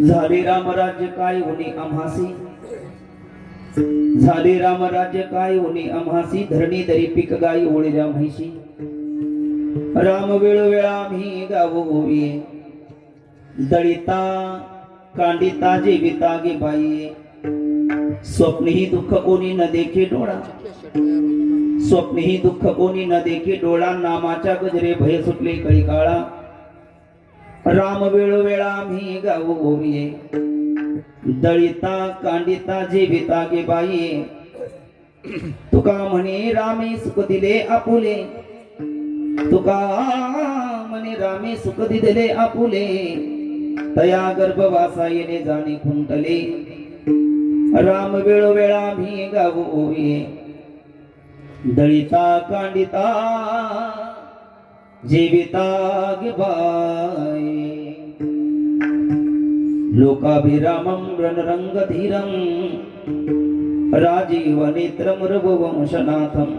झाले रामराज्य काय होणे आम्हासी, झाले रामराज्य काय होणे आम्हासी, धरणी दरी पीक गाई ओळील्या म्हैशी, राम वेळोवेळा मी गावोवी, दळिता कांडिता जीविता गे बाई, स्वप्नही दुःख कोणी न देखे डोळा, स्वप्नही दुःख कोणी न देखे डोळा, नामाच्या गजरे भय सुटले कळी काळा, राम वेळोवेळा मी गावोवी, दळिता कांडिता जीविता गे बाई, तुका म्हणे रामे सुख दिले आपुले, तुका म्हणे रामे सुख दिले आपुले, तया गर्भवासा येणे जाणे खुंटले, राम वेळोवेळा मी गावोवी, दळिता कांडिता जीविता गे बाई, लोकाभिरामं रणरंगधीरं, राजीव नेत्रं रघुवंशनाथं,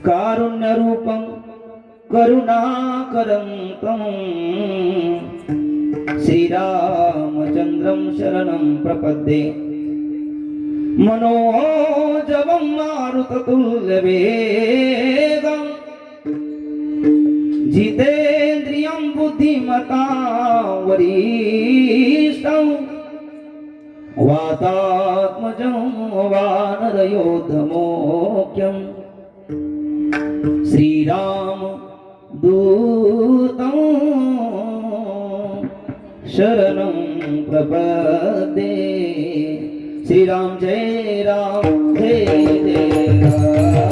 कारुण्यरूपं करुणाकरं तं, श्रीरामचन्द्रं शरणं प्रपद्ये, मनोजवं मारुततुल्यवेगं, जितेन्द्रियं बुद्धिमतां वरिष्ठं, वातात्मजं वानरयोधमुख्यं, श्रीराम दूतं शरणं प्रपद्ये, श्रीराम जय राम जय जय राम, जय राम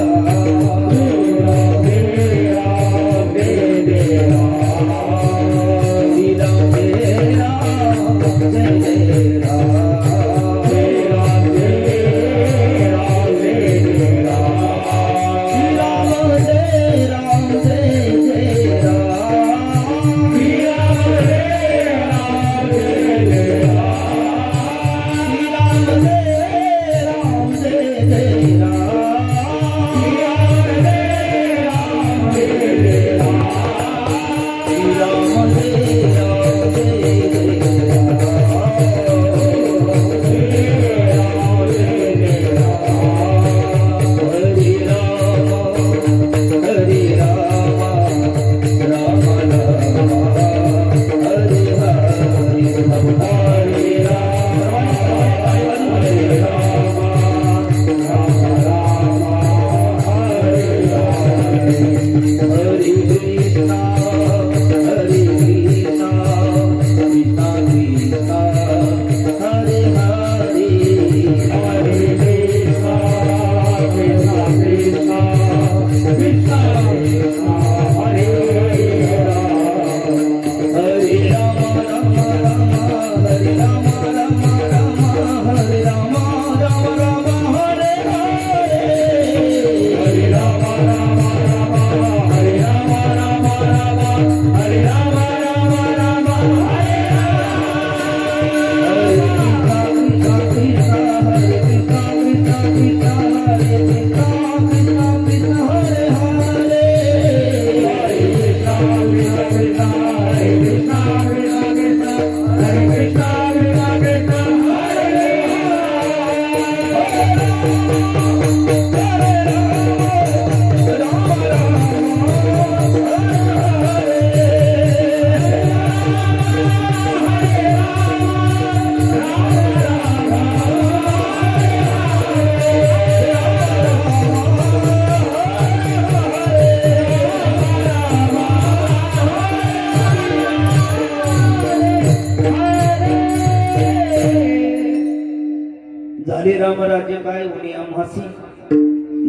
झाले रामराज्य काय उनी आम्हासी,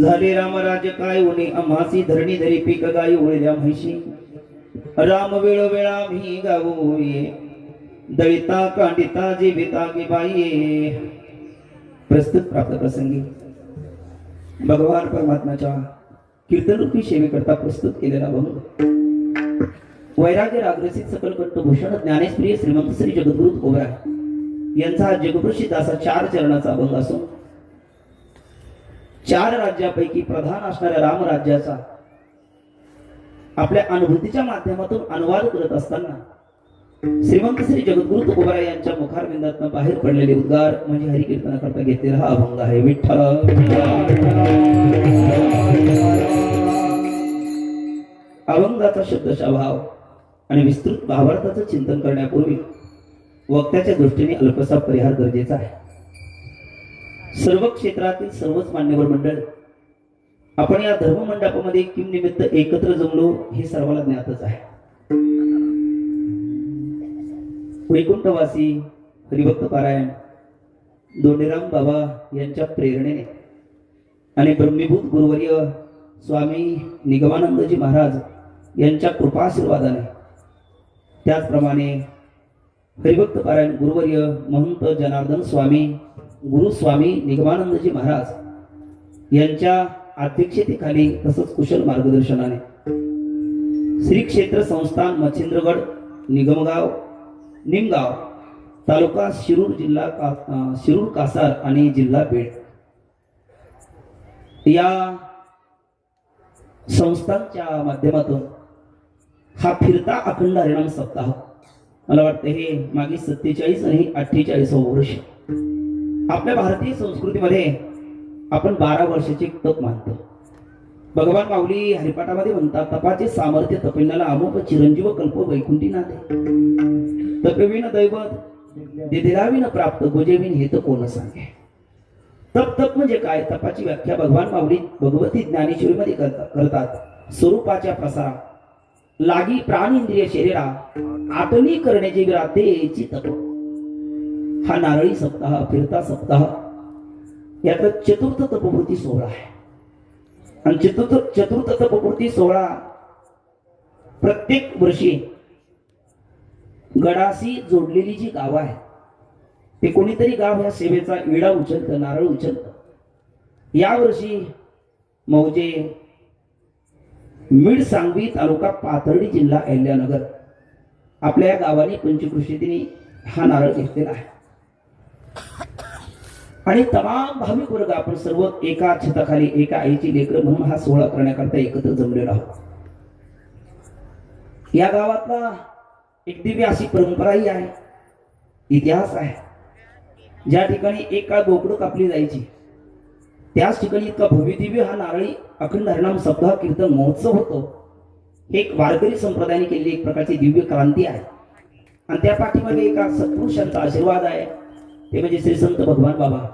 झाले रामराज्य काय उनी आम्हासी, धरणी धरी पीक गाई उळल्या म्हैशी, राम वेळोवेळा मी गावो ये, दळिता कांडिता जीविता गे बाई. प्रस्तुत प्राप्त प्रसंगी भगवान परमात्म्याच्या कीर्तनरूपी सेवेकरता प्रस्तुत केलेला अभंग वैराग्य रागरसिक सकल कंठभूषण ज्ञानेश्वरी श्रीमंत श्री जगद्गुरु तुकोबराय यांचा हा जगप्रसिद्ध असा 4 चरणाचा अभंग असून 4 राज्यापैकी प्रधान असणाऱ्या रामराज्याचा आपल्या अनुभूतीच्या माध्यमातून अनुवाद करत असताना श्रीमंत श्री जगद्गुरु तुकोबराय यांच्या मुखारविंदातून बाहेर पडलेले उद्गार म्हणजे हरिकीर्तनाकरता घेतलेला हा अभंग आहे. विठ्ठल अभंगाचा शब्दशः भाव आणि विस्तृत भावार्थाचं चिंतन करण्यापूर्वी वक्त्याच्या दृष्टीने अल्पसा परिहार गरजेचा आहे. सर्व क्षेत्रातील सर्वच मान्यवर मंडळ आपण या धर्ममंडपामध्ये किम निमित्त एकत्र जमलो हे सर्वांना ज्ञातच आहे. वैकुंठवासी हरिभक्त पारायण दोंडेराम बाबा यांच्या प्रेरणेने आणि ब्रह्मीभूत गुरुवर्य स्वामी निगमानंदजी महाराज यांच्या कृपाशीर्वादाने त्याचप्रमाणे हरिभक्त पारायण गुरुवर्य महंत जनार्दन स्वामी गुरु स्वामी निगमानंदजी महाराज यांच्या अध्यक्षतेखाली तसंच कुशल मार्गदर्शनाने श्री क्षेत्र संस्थान मच्छिंद्रगड निगमगाव निमगाव तालुका शिरूर जिल्हा शिरूर कासार आणि जिल्हा बीड या संस्थांच्या माध्यमातून हा फिरता अखंड हरिनाम सप्ताह मला वाटतं हे मागे 47 आणि 48 वर्ष आपल्या भारतीय संस्कृतीमध्ये आपण 12 वर्षाचे तप मानतो. भगवान माऊली हरिपाठामध्ये म्हणतात तपाचे सामर्थ्य तपिन्नाला अमोप चिरंजीव कल्प वैकुंठी नाथे, तपविन दैवत दिदिलाविन प्राप्त गुजेविन हे तर कोण सांगे. तप म्हणजे काय? तपाची व्याख्या भगवान माऊली भगवती ज्ञानेश्वरीमध्ये करतात. स्वरूपाच्या प्रसारा लागी प्राण इंद्रिय शरीरा आटली करण्याची विरातेची तप. हा नारळी सप्ताह फिरता सप्ताह याचा चतुर्थ तपपूर्ती सोहळा आहे. आणि चतुर्थ तपपूर्ती सोहळा प्रत्येक वर्षी गडाशी जोडलेली जी गाव आहे ते कोणीतरी गाव या सेवेचा विडा उचलतं, नारळ उचलतं. यावर्षी मौजे मिड सांगवी तालुका पाथर्डी जिल्हा अहिल्यानगर आपल्या या गावाने पंचकृषीतीने हा नारळ घेतलेला आहे. आणि तमाम भाविक वर्ग आपण सर्व एका छताखाली एका आईची लेकरं म्हणून हा सोहळा करण्याकरता एकत्र जमलेलो आहोत. या गावातला एक दिव्य अशी परंपराही आहे, इतिहास आहे. ज्या ठिकाणी एक काळ बोकडं कापली जायची त्याच ठिकाणी इतका भव्य दिव्य हा नारळी अखंड हरिनाम सप्ताह कीर्तन महोत्सव होतो. हे एक वारकरी संप्रदायाने केलेली एक प्रकारची दिव्य क्रांती आहे. आणि त्या पाठीमध्ये एका सत्पुरुषांचा आशीर्वाद आहे, ते म्हणजे श्री संत भगवान बाबा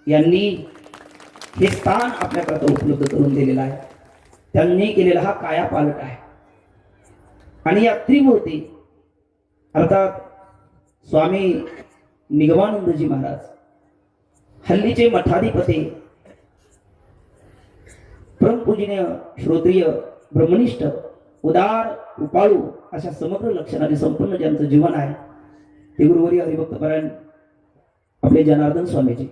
यांनी हे स्थान आपल्याकरता उपलब्ध करून दिलेलं आहे. त्यांनी केलेला हा काया पालट आहे. आणि या त्रिमूर्ती अर्थात स्वामी निगमानंदजी महाराज हल्लीचे मठाधिपती परमपूजनीय श्रोत्रिय ब्रह्मनिष्ठ उदार कृपाळू अशा समग्र लक्षणाने संपूर्ण ज्यांचं जीवन आहे ते गुरुवर्य हरिभक्त पारायण आपले जनार्दन स्वामीजी.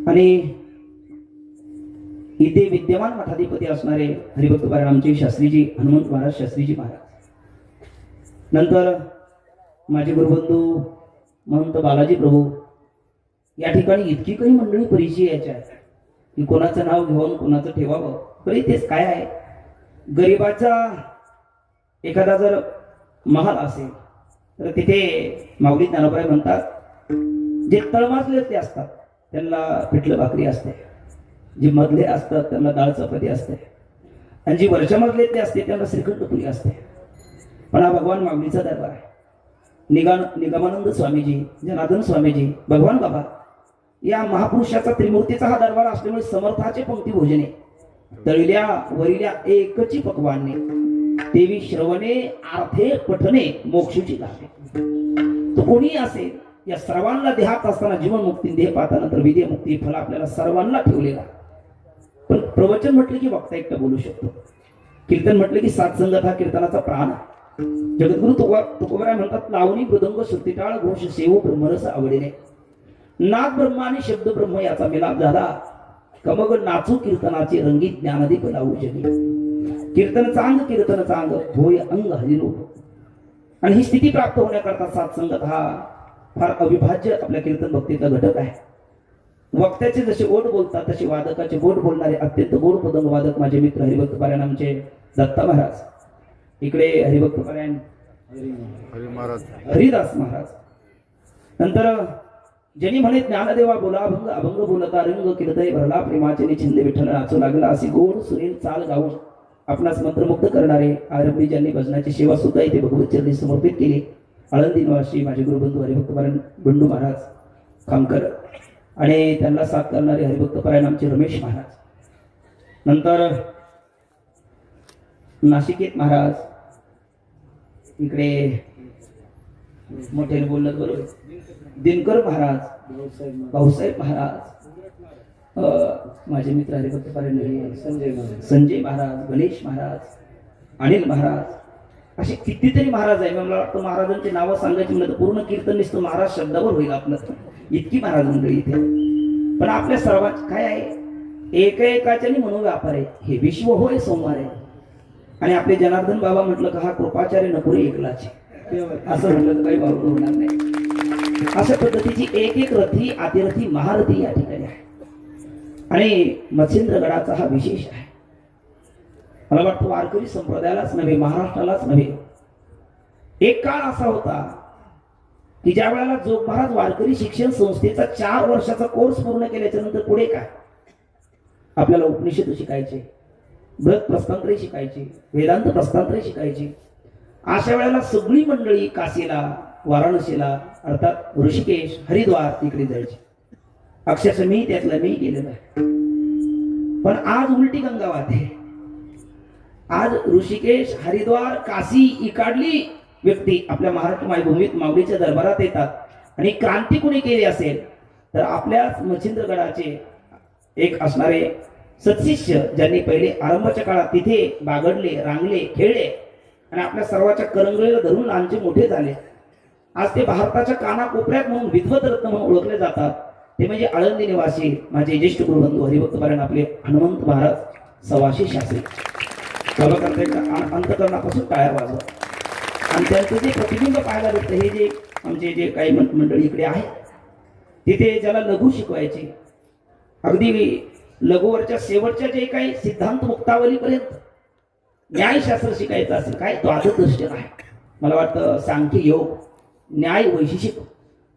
आणि इथे विद्यमान मठाधिपती असणारे हरिभक्त पारायण आमचे शास्त्रीजी हनुमंत महाराज शास्त्रीजी महाराज नंतर माझे गुरुबंधू महंत बालाजी प्रभू या ठिकाणी इतकी काही मंडळी परिचयाच्या आहेत की कोणाचं नाव घेऊन कोणाचं ठेवावं. तरी तेच काय आहे, गरिबाचा एखादा जर महाल असेल तर तिथे माऊली ज्ञानोबा म्हणतात, जे तळमाजले असतात त्यांना पिठलं भाकरी असते, जे मधले असतात त्यांना डाळ चपाती असते, आणि जी वरच्या मजलेतले असते त्यांना श्रीखंड पुरी असते. पण हा भगवान माऊलीचा दरबार आहे. निगमानंद स्वामीजी, जनार्दन स्वामीजी, भगवान बाबा या महापुरुषाचा त्रिमूर्तीचा हा दरबार असल्यामुळे समर्थाचे पंक्ती भोजने, तळिल्या वरिल्या एकची पकवाने, देवी श्रवणे आर्थे पठणे मोक्षची लाभे. तो कोणी असेल या सर्वांना देहात असताना जीवन मुक्ती, देह पाहतानंतर विदेह मुक्ती फल आपल्याला सर्वांना ठेवलेला. पण प्रवचन म्हटलं की वक्ता एकटा बोलू शकतो, कीर्तन म्हटलं की सात्संगत हा कीर्तनाचा प्राण आहे. जगद्गुरु तुकोबराय म्हणतात, लावणी मृदंग श्रुतिटाळ घोष सेवो ब्रह्मरस आवडीने. नाद ब्रह्म आणि शब्द ब्रह्म याचा मिलाप झाला, कमग नाचू कीर्तनाचे रंगी ज्ञानदीप लावू जगी. कीर्तन चांग होय अंग हरिरूप. आणि ही स्थिती प्राप्त होण्याकरता सात्संगत हा फार अविभाज्य आपल्या कीर्तन भक्तीचा घटक आहे. वक्त्याचे जसे गोड बोलतात तसे वादकाचे गोड बोलणारे अत्यंत गोड पदंग वादक माझे मित्र हरिभक्त पारायण आमचे दत्ता महाराज, इकडे हरिभक्त पारायण हरिदास महाराज. नंतर ज्यांनी म्हणे ज्ञानदेवा बोला अभंग, अभंग बोलता रंग कीर्तय भरला, प्रेमाचे छंद विठ्ठल नाचू लागला, अशी गोड सुरेल चाल गाऊन आपणास मंत्रमुक्त करणारे आरंभी ज्यांनी भजनाची सेवा सुद्धा इथे भगवत चरणी समर्पित केली. आळंदी निवासी माझे गुरुबंधू हरिभक्त पारायण बंडू महाराज खामकर, आणि त्यांना साथ करणारे हरिभक्त पारायण आमचे रमेश महाराज. नंतर नाशिकेत महाराज, इकडे मोठ्याने बोलत बरोबर दिनकर महाराज, भाऊसाहेब महाराज, माझे मित्र हरिभक्त पारायण संजय महाराज, गणेश महाराज, अनिल महाराज, असे कितीतरी महाराज आहे. मला वाटतं महाराजांची नावं सांगायची म्हणलं तर पूर्ण कीर्तन निसतं महाराज शब्दावर होईल आपलं, इतकी महाराज मंडळी इथे. पण आपल्या सर्वांच काय आहे, एकाच्याने मनोव्यापार आहे, हे विश्व होय सोमवार आहे. आणि आपले जनार्दन बाबा म्हटलं का हा कृपाचार्य नपुरे एकलाचे, असं म्हटलं तर काही बरोबर होणार नाही. अशा पद्धतीची एक एक रथी अतिरथी महारथी या ठिकाणी आहे. आणि मच्छिंद्रगडाचा हा विशेष आहे. मला वाटतं वारकरी संप्रदायालाच नव्हे, महाराष्ट्रालाच नव्हे, एक काळ असा होता की ज्या वेळेला जोग महाराज वारकरी शिक्षण संस्थेचा 4 वर्षाचा कोर्स पूर्ण केल्याच्या नंतर पुढे काय, आपल्याला उपनिषद शिकायचे, व्रत प्रस्तांतरे शिकायचे, वेदांत प्रस्तांतरे शिकायचे. अशा वेळेला सगळी मंडळी काशीला, वाराणसीला अर्थात ऋषिकेश, हरिद्वार इकडे जायचे. अक्षरशः मी त्यातलं मी गेलेलो आहे. पण आज उलटी गंगा वाहते. आज ऋषिकेश, हरिद्वार, काशी इकडली व्यक्ती आपल्या महाराष्ट्र मायभूमीत माऊलीच्या दरबारात येतात. आणि क्रांती कोणी केली असेल तर आपल्याच मच्छिंद्रगडाचे एक असणारे सत्शिष्य, ज्यांनी पहिले आरंभाच्या काळात तिथे बागडले, रांगले, खेळले आणि आपल्या सर्वाच्या करंगळीला धरून लहानचे मोठे झाले. आज ते भारताच्या कानाकोपऱ्यात म्हणून विद्वत रत्न म्हणून ओळखले जातात. ते म्हणजे आळंदी निवासी माझे ज्येष्ठ गुरुबंधू हरिभक्त पारायण आपले हनुमंत महाराज सवाशी शास्त्री. बाबा करता अंतकरणापासून टाळ्या वाजवा. आणि त्यांचं जे प्रतिबिंब पाहायला भेटतं, हे जे आमचे जे काही मंडळी इकडे आहेत, तिथे ज्याला लघु शिकवायचे, अगदी लघुवरच्या शेवटच्या जे काही सिद्धांत मुक्तावलीपर्यंत न्यायशास्त्र शिकायचं असेल, काय द्वादश आहे. मला वाटतं सांख्य योग, न्याय, वैशेषिक,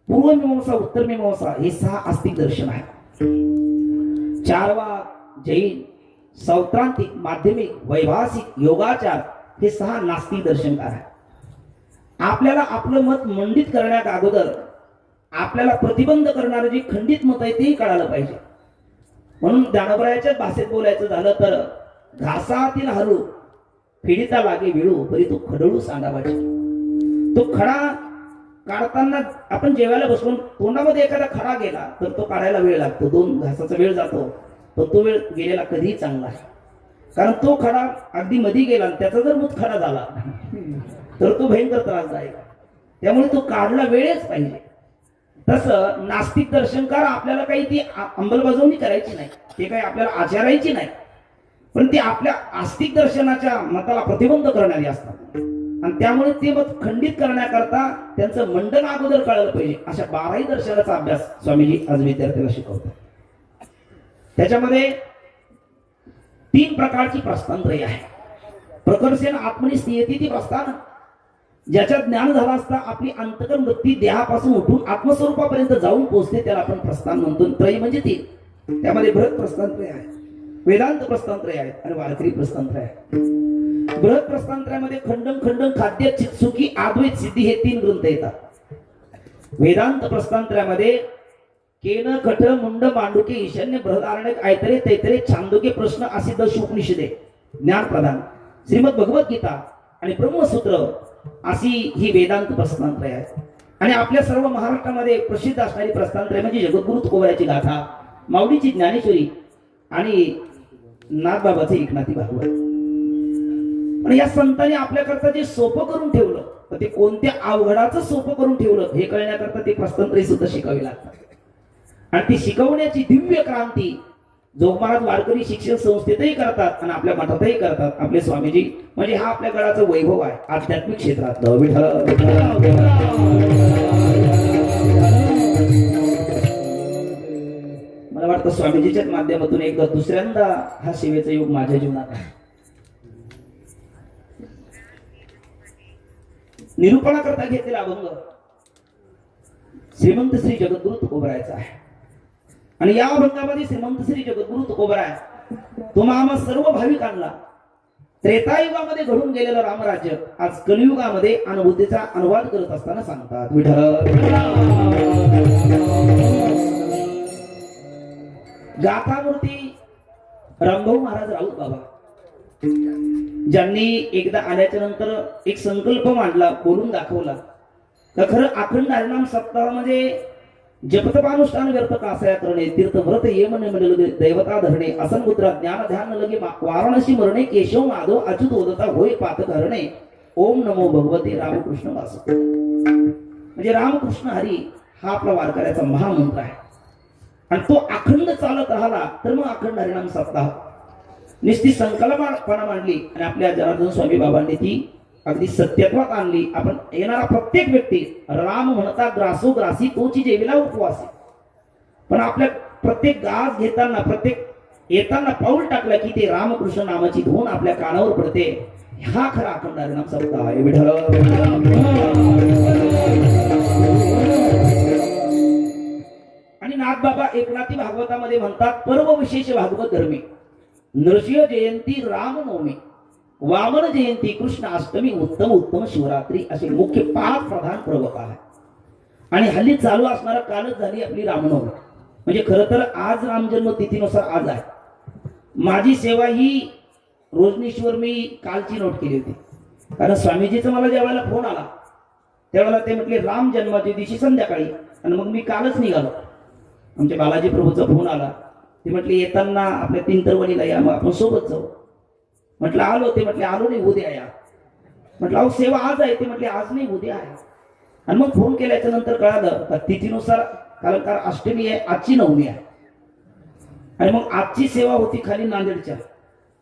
पूर्वमीमांसा, उत्तरमीमांसा हे 6 आस्तिक दर्शन आहे. चार्वाक, जैन, सौत्रांतिक, माध्यमिक, वैभासिक, योगाचार हे 6 नास्तिक दर्शनकार आहे. आपल्याला आपलं मत मंडित करण्यात अगोदर आपल्याला प्रतिबंध करणारे जे खंडित मत आहे तेही कळालं पाहिजे. म्हणून ज्ञानोबरायाच्या भाषेत बोलायचं झालं तर, घासातील हलू फिडिता लागे विळू परी तो खडळू सांडावाची. तो खडा काढताना आपण जेवायला बसलो, तोंडामध्ये एखादा खडा गेला तर तो काढायला वेळ लागतो, 2 घासाचा वेळ जातो. पण तो वेळ गेलेला कधीही चांगला आहे, कारण तो खडा अगदी मध्ये गेला, त्याचा जर मूत खडा झाला तर तो भयंकर त्रासदायक. त्यामुळे तो काढला वेळच पाहिजे. तसं नास्तिक दर्शनकार आपल्याला काही ती अंमलबजावणी करायची नाही, ते काही आपल्याला आचरायची नाही, पण ती आपल्या आस्तिक दर्शनाच्या मताला प्रतिबंध करणारी असतात. आणि त्यामुळे ते मत खंडित करण्याकरता त्यांचं मंडन अगोदर कळलं पाहिजे, अशा 12ही दर्शनाचा अभ्यास स्वामीजी आज विद्यार्थ्याला शिकवतात. त्याच्यामध्ये 3 प्रकारची प्रस्थानत्रयी आहे. प्रकर्षेण आत्मनि स्थियती ती प्रस्थान, ज्याच्या ज्ञान झाला असता आपली अंतकर्म वृत्ती देहापासून उठून आत्मस्वरूपापर्यंत जाऊन पोहोचते, त्याला आपण प्रस्थान म्हणतो. त्रयी म्हणजे 3. त्यामध्ये बृहत प्रस्थानत्रय आहे, वेदांत प्रस्थानत्रय आहे आणि वारकरी प्रस्थानत्रय आहे. बृहत प्रस्थानत्रयामध्ये खंडन खंडन खाद्य चित्सुकी अद्वैत सिद्धी हे 3 ग्रंथ येतात. वेदांत प्रस्थानत्रयामध्ये केन कठ मुंड मांडुके ईशान्य बृहदारण्यक ऐतरे तैतरे छांदोके प्रश्न असे 10 उपनिषदे ज्ञान प्रदान, श्रीमद भगवत गीता आणि ब्रह्मसूत्र अशी ही वेदांत प्रस्थानत्रय आहे. आणि आपल्या सर्व महाराष्ट्रामध्ये प्रसिद्ध असणारी प्रस्थानत्रय म्हणजे जगद्गुरु तुकोबाराची गाथा, माऊलीची ज्ञानेश्वरी आणि नाथबाबाचे एकनाथी भागवत. आणि या संतांनी आपल्याकरता जे सोपं करून ठेवलं ते कोणत्या अवघडाचं सोपं करून ठेवलं हे कळण्याकरता ते प्रस्थानत्रय सुद्धा शिकावी लागतात. आणि ती शिकवण्याची दिव्य क्रांती जोगमार्ग वारकरी शिक्षण संस्थेतही करतात आणि आपल्या मठातही करतात आपले स्वामीजी. म्हणजे हा आपल्या गडाचं वैभव आहे आध्यात्मिक क्षेत्रात. मला वाटतं स्वामीजीच्या माध्यमातून एकदा दुसऱ्यांदा हा सेवेचा योग माझ्या जीवनात आहे. निरूपणा करता घेतलेला अभंग श्रीमंत श्री जगद्गुरु तुकोबरायचा आहे. आणि या अभंगामध्ये श्रीमंत श्री जगद्गुरु तुकोबराय तुम्हा सर्व भाविकांना त्रेतायुगामध्ये घडून गेलेलं रामराज्य आज कलियुगामध्ये अनुभूतीचा अनुवाद करत असताना सांगतात. विठ्ठल गाथामूर्ती रामभाऊ महाराज राऊत बाबा, ज्यांनी एकदा आल्याच्या नंतर एक संकल्प मांडला, बोलून दाखवला का खरं अखंड हरिनाम सप्ताहामध्ये जपतपानुष्ठान व्यर्थ कासया करणे, तीर्थ व्रत येमन मंडल दैवता धरणे, असनपुत्रा ज्ञान ध्यान लगे वाराणसी मरणे, केशव माधव अच्युत ओदता होय पातक हरणे, ओम नमो भगवते रामकृष्ण वासु. म्हणजे रामकृष्ण हरी हा आपला वारकऱ्याचा महामंत्र आहे. आणि तो अखंड चालत राहिला तर मग अखंड हरिनाम सप्ताह निस्ती संकल्पना मांडली आणि आपल्या जनार्दन स्वामी बाबांनी ती अगदी सत्यत्वात आणली. आपण येणारा प्रत्येक व्यक्ती राम म्हणता ग्रासो ग्रासी तोची जेविला उपवासी. पण आपल्या प्रत्येक गाज घेताना प्रत्येक येताना पाऊल टाकलं की ते रामकृष्ण नामाची धून आपल्या कानावर पडते. हा खरा अखंड हरिनाम सप्ताह आहे. विठ्ठल आणि नाथबाबा एकनाथी भागवतामध्ये म्हणतात पर्व विशेष भागवत धर्मी नृसिंह जयंती रामनवमी वामन जयंती कृष्ण अष्टमी उत्तम उत्तम शिवरात्री असे मुख्य 5 प्रधान पर्व काल आहे. आणि हल्ली चालू असणारा कालच झाली आपली रामनवमी. म्हणजे खरं तर आज रामजन्म तिथीनुसार आज आहे. माझी सेवा ही रोजनीश्वर मी कालची नोट केली होती, कारण स्वामीजीचा मला ज्या वेळेला फोन आला त्यावेळेला ते म्हटले राम जन्माच्या दिवशी संध्याकाळी, आणि मग मी कालच निघालो. आमच्या बालाजी प्रभूचा फोन आला, ते म्हटले येताना आपल्या 3 तरवणीला या, मग आपण सोबत जाऊ. म्हटलं आलो. ते म्हटले आलो नाही उद्या या. म्हटलं अहो सेवा आज आहे. ते म्हटले आज नाही उद्या आहे. आणि मग फोन केल्याच्या नंतर कळालं का तिथीनुसार कारण अष्टमी आहे, आजची नवमी आहे. आणि मग आजची सेवा होती खाली नांदेडच्या.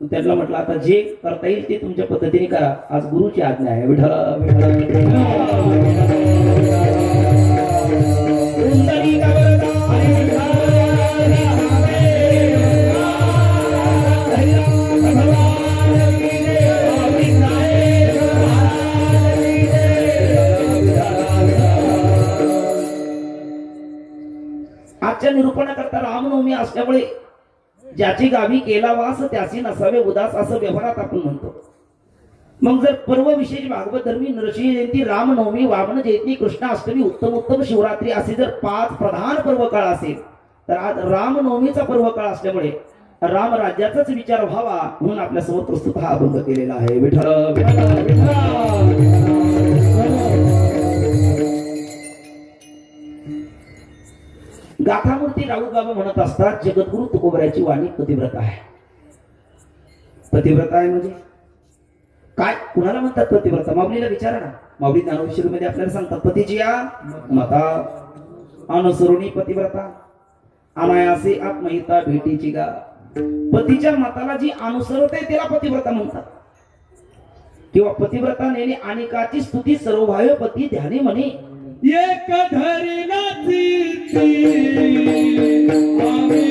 त्यांना म्हटलं आता जे करता येईल ते तुमच्या पद्धतीने करा, आज गुरुची आज्ञा आहे. विठ्ठल आजच्या निरूपणाकरता रामनवमी असल्यामुळे ज्याची गावी केला वास त्याची नसावे उदास असं व्यवहारात आपण म्हणतो. मग जर पर्व विशेष भागवत धर्मी नृसिंह जयंती रामनवमी वामन जयंती कृष्ण अष्टमी उत्तम उत्तम शिवरात्री असे जर 5 प्रधान पर्व काळ असेल तर आज रामनवमीचा पर्व काळ असल्यामुळे राम राज्याचाच विचार व्हावा म्हणून आपल्या समोर प्रस्तुत हा अभंग केलेला आहे. विठ्ठल गाथामूर्ती राऊत बाबा म्हणत असतात जगद्गुरु तुकोबरायची वाणी पतिव्रता आहे. पतिव्रता आहे म्हणजे काय, कुणाला म्हणतात पतिव्रता? माऊलीला विचारा ना. माऊली ज्ञानोपनिषद मध्ये आपल्याला सांगतात पतीची या माता अनुसरुणी पतिव्रता अनायासे आत्महिता भेटीची गा. पतीच्या मताला जी अनुसरते त्याला पतिव्रता म्हणतात. किंवा पतिव्रता नेणे अनेकाची स्तुती सर्वभाव पती ध्यानी म्हणे एक धरिलाची आम्ही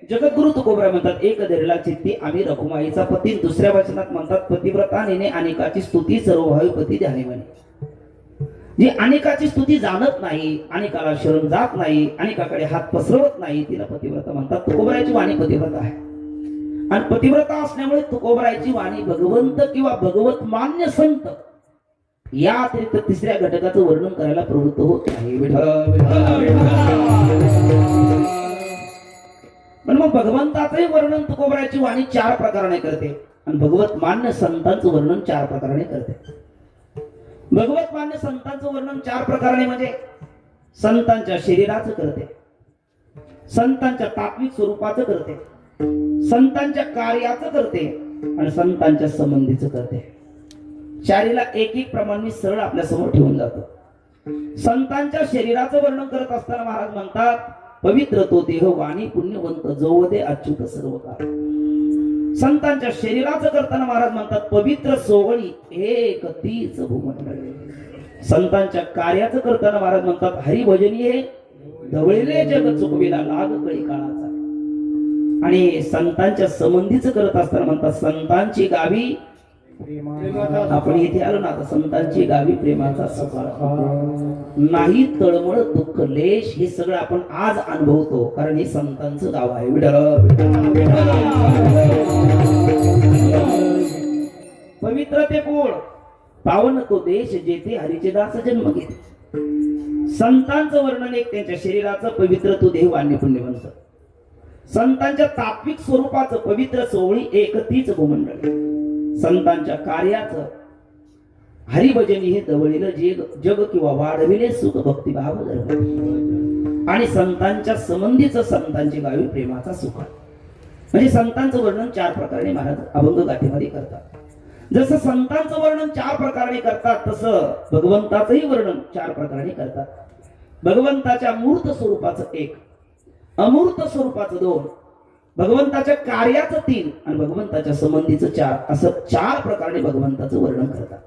जगद्गुरु तुकोबरा म्हणतात एक धरला चित्ती आम्ही रखुमाईचा पती. दुसऱ्या वचनात म्हणतात पतिव्रता नेणे अनेकाची स्तुती सर्वभावी पती ध्यानी म्हणे. जी अनेकाची स्तुती जाणत नाही, अनेकाला शरण जात नाही, अनेकाकडे हात पसरवत नाही, तिला पतिव्रता म्हणतात. तुकोबराची वाणी पतिव्रता आहे आणि पतिव्रता असल्यामुळे तुकोबराची वाणी भगवंत किंवा भगवत मान्य संत या अतिरिक्त तिसऱ्या घटकाचं वर्णन करायला प्रवृत्त होत आहे. पण मग भगवंताचंही वर्णन तुकोबराची वाणी 4 प्रकाराने करते आणि भगवत मान्य संतांचं वर्णन 4 प्रकाराने करते. भगवत मान्य संतांचं वर्णन 4 प्रकाराने म्हणजे संतांच्या शरीराचं करते, संतांच्या तात्विक स्वरूपाचं करते, संतांच्या कार्याचं करते आणि संतांच्या संबंधीचं करते. चारीला एक प्रमाण मी सरळ आपल्या समोर ठेवून जातो. संतांच्या शरीराचं वर्णन करत असताना महाराज म्हणतात पवित्र तो देह वाणी पुण्यवंत जवदे अच्युत सर्व काळ. संतांच्या शरीराचं करताना महाराज म्हणतात पवित्र सोवळी एक तीच भूमंडळ. संतांच्या कार्याचं करताना महाराज म्हणतात हरिभजनी हे धवळले जग चुकविला लाग कळी काळाचा. आणि संतांच्या संबंधीचं करत असताना म्हणतात संतांची गावी आपण इथे आलो ना, संतांची गावी प्रेमाचा सुकाळ नाही, तळमळ दुःख लेश हे सगळं आपण आज अनुभवतो कारण हे संतांचं गाव आहे. पवित्र ते कोण पावन तो देश जेथे हरीचे दास जन्म घेते. संतांचं वर्णन एक त्यांच्या शरीराचं पवित्र तो देह वाण्य पुण्यवंत, संतांच्या तात्विक स्वरूपाचं पवित्र सोहळी एक तीच भूमंडळ, संतांच्या कार्याचं हरिभजनी हे दवळीलं जग किंवा वाढविले सुख भक्तिभाव धर्म आणि संतांच्या संबंधीचं संतांची गावी प्रेमाचा सुख. म्हणजे संतांचं वर्णन 4 प्रकारे महाराज अभंग गाथेमध्ये करतात. जसं संतांचं वर्णन 4 प्रकारे करतात तसं भगवंताचंही वर्णन 4 प्रकारे करतात. भगवंताच्या मूर्त स्वरूपाचं 1, अमूर्त स्वरूपाचं 2, भगवंताच्या कार्याचं 3 आणि भगवंताच्या संबंधीचं 4 असं 4 प्रकारे भगवंताचं वर्णन करतात.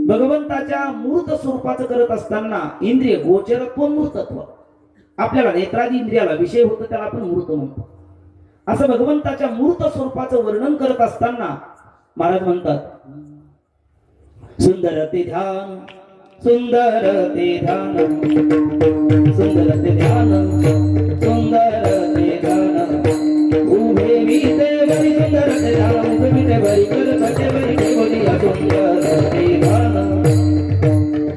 भगवंताच्या मूर्त स्वरूपाचं करत असताना इंद्रिय गोचरत्व मूर्तत्व, आपल्याला नेत्रादी इंद्रियाला विषय होतो त्याला आपण मूर्त म्हणतो. असं भगवंताच्या मूर्त स्वरूपाचं वर्णन करत असताना महाराज म्हणतात सुंदर ते ध्यान सुंदर ते ध्यान सुंदर ते ध्यान सुंदर ते ध्यान उभे विते वरी सुंदर ते ध्यान उभे विते वरी कर कटे वरी के बोलिया सुंदर ते ध्यान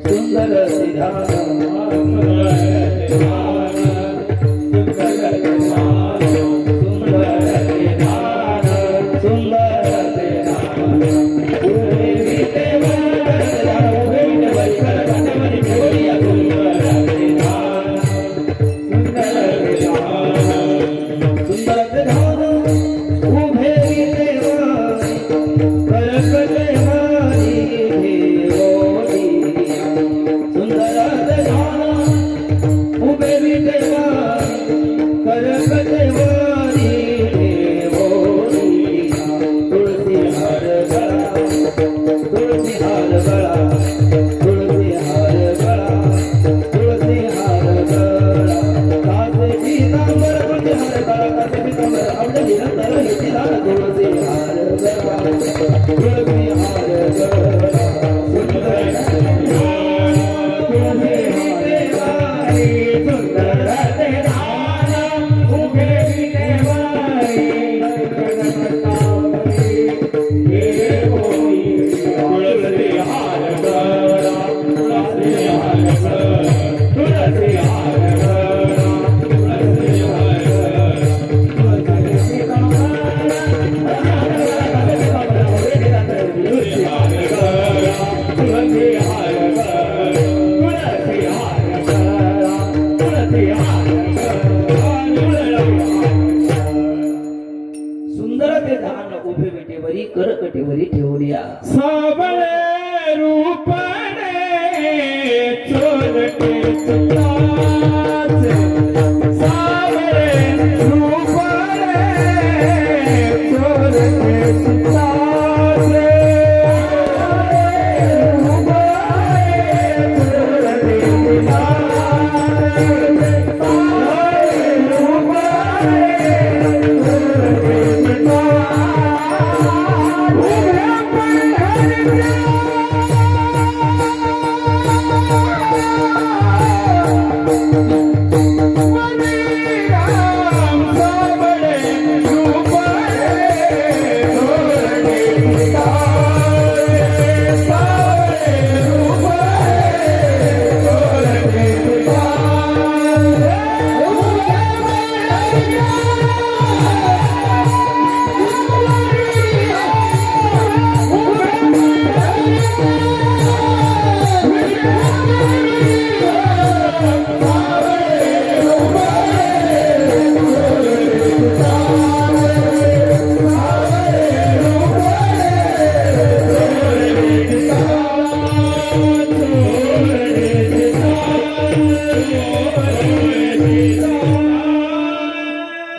सुंदर ते ध्यान सुंदर सावळे रूपणे चोरटे सुताचे सावळे रूपणे चोरटे सुताचे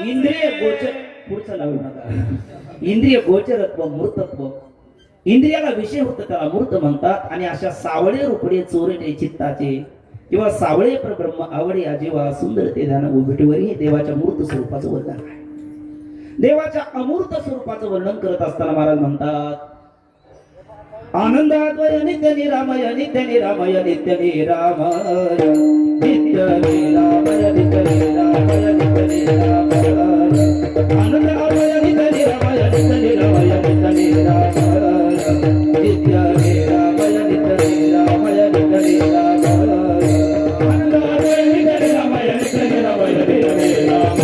इंद्रिय गोचर पुढचं लावू नका. इंद्रिय गोचरत्व मूर्तत्व इंद्रियाला विषय होत त्याला मूर्त म्हणतात. आणि अशा सावळे रूपडे चोरटे चित्ताचे किंवा सावळे परब्रह्म आवडे जेव्हा सुंदर ते ध्यान उभिटीवर हे देवाच्या मूर्त स्वरूपाचं वर्णन आहे. देवाच्या अमूर्त स्वरूपाचं वर्णन करत असताना महाराज म्हणतात आनंदाद्वय नित्य निरामय नित्य निरामय नित्य निरामय नित्य निरामय नित्य निरामय नित्य निरामय आनंदाद्वय नित्य निरामय नित्य निरामय नित्य निरामय नित्य निरामय नित्य निरामय नित्य निरामय आनंदाद्वय नित्य निरामय नित्य निरामय नित्य निरामय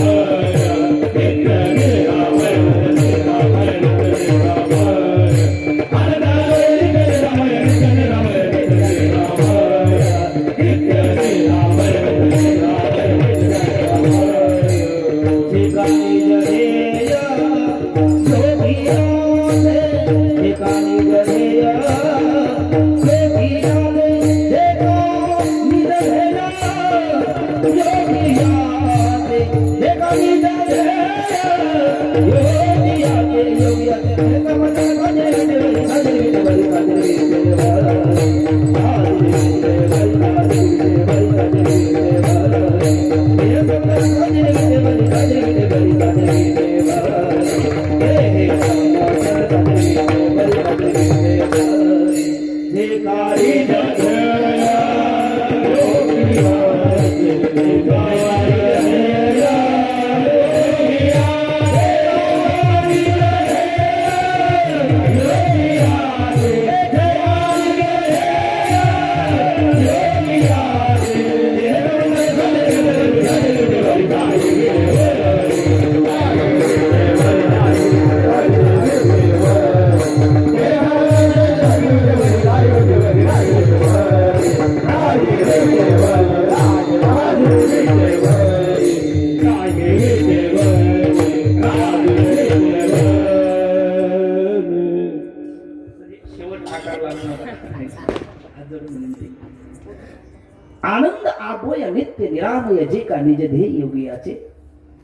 आनंद आबोय नित्य निरामय जे का निज ध्येय योगियाचे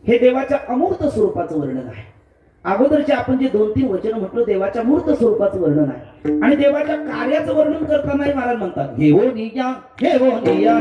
हे देवाच्या अमूर्त स्वरूपाचं वर्णन आहे. अगोदरचे आपण जे 2-3 वचन म्हटलं देवाच्या मूर्त स्वरूपाचं वर्णन आहे. आणि देवाच्या कार्याचं वर्णन करताना महाराज म्हणतात हे हो निया चक्र हे हो निया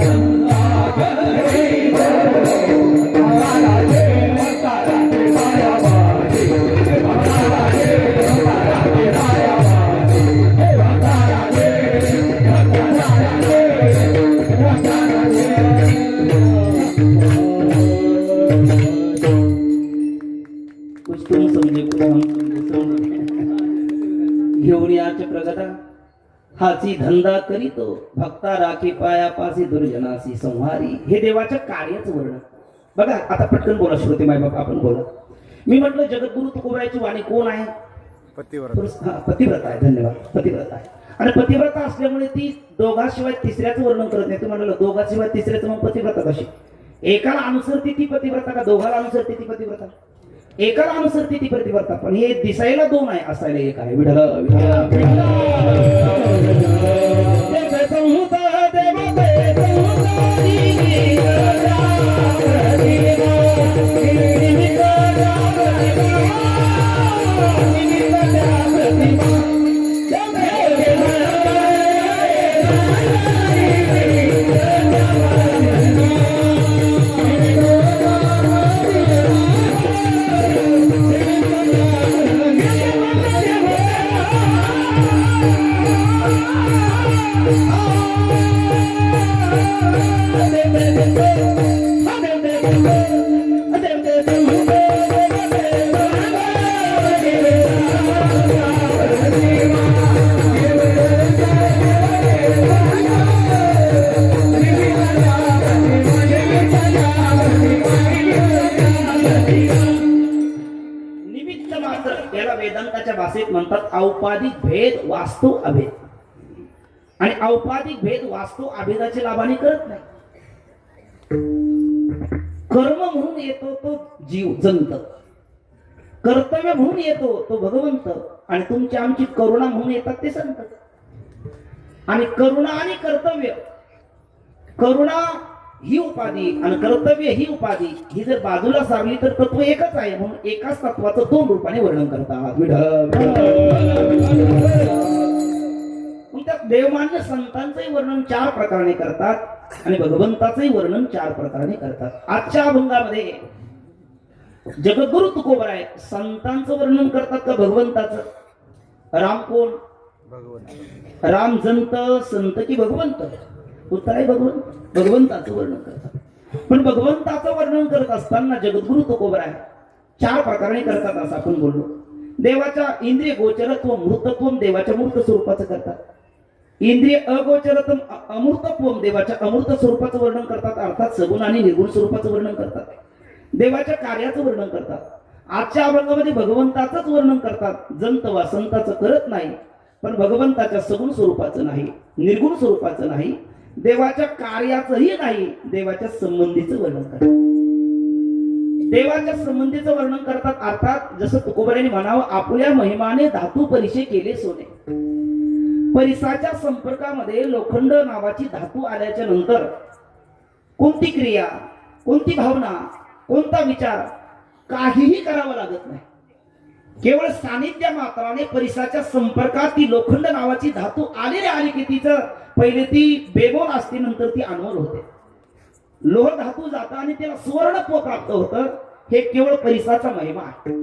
कुछ तुम समजे कुछ हम समजे घेऊन याचे प्रगटा हाची धंदा करीतो भक्ता राखी पायापासी दुर्जनासी संहारी. हे देवाच्या कार्याचं वर्णन. बघा आता पटकन बोला श्रोते माय बाप आपण बोला. मी म्हटलं जगद्गुरु तुकोबारायची वाणी कोण आहे? पतिव्रता आहे. धन्यवाद. पतिव्रता आहे. आणि पतिव्रता असल्यामुळे ती दोघाशिवाय तिसऱ्याचं वर्णन करत नाही. तुम्ही म्हणाल दोघाशिवाय तिसऱ्याचं मग पतिव्रता कशी? एकाला अनुसरती ती पतिव्रता का दोघाला अनुसरती ती पतिव्रता? एकाला अनुसरती ती पतिव्रता. पण हे दिसायला दोन आहे असायला एक आहे. विठ्ठल वेदांताच्या भाषेत म्हणतात औपाधिक भेद वास्तव अभेद. आणि औपाधिक भेद वास्तव अभेदाचे लाभाने करत नाही. कर्म म्हणून येतो तो जीव जंत, कर्तव्य म्हणून येतो तो भगवंत, आणि तुमची आमची करुणा म्हणून येतात ते संत. आणि करुणा आणि कर्तव्य, करुणा ही उपाधी आणि कर्तव्य ही उपाधी, ही जर बाजूला सारली तर तत्व एकच आहे. म्हणून एकाच तत्वाचं दोन रूपाने वर्णन करतात. त्यात देवमान्य संतांचंही वर्णन चार प्रकाराने करतात आणि भगवंताचंही वर्णन चार प्रकाराने करतात. आजच्या अभंगामध्ये जगद्गुरु तुकोबराय संतांचं वर्णन करतात का भगवंताचं? राम कोण? राम जंत, संत की भगवंत? उत्तर आहे भगवंत. भगवंताचं वर्णन करतात. पण भगवंताचं वर्णन करत असताना जगद्गुरु तुकोबराय चार प्रकाराने करतात असं आपण बोललो. देवाच्या इंद्रिय गोचरत्व मूर्तत्व देवाच्या मूर्त स्वरूपाचं करतात. इंद्रिय अगोचरत्व अमूर्तत्व देवाच्या अमूर्त स्वरूपाचं वर्णन करतात. अर्थात सगुण आणि निर्गुण स्वरूपाचं वर्णन करतात. देवाच्या कार्याचं वर्णन करतात. आजच्या अभंगामध्ये भगवंताचंच वर्णन करतात. जंत वा संताचं करत नाही, पण भगवंताच्या सगुण स्वरूपाचं नाही, निर्गुण स्वरूपाचं नाही, देवाच्या कार्याचंही नाही, देवाच्या संबंधीचं वर्णन करतात. देवाच्या संबंधीचं वर्णन करतात. अर्थात जसं तुकोबरायांनी म्हणावं, आपल्या महिमाने धातू परिचय केले सोने. परिसाच्या संपर्कामध्ये लोखंड नावाची धातू आल्याच्या नंतर कोणती क्रिया, कोणती भावना, कोणता विचार काहीही करावं लागत नाही. केवळ सानिध्य मात्राने परिसाच्या संपर्कात ती लोखंड नावाची धातू आली की तिचं पहिले ती बेबोल असते, नंतर ती अनमोल होते. लोह धातू जाता आणि त्याला सुवर्णत्व प्राप्त होतं. हे केवळ परिसाचा महिमा आहे.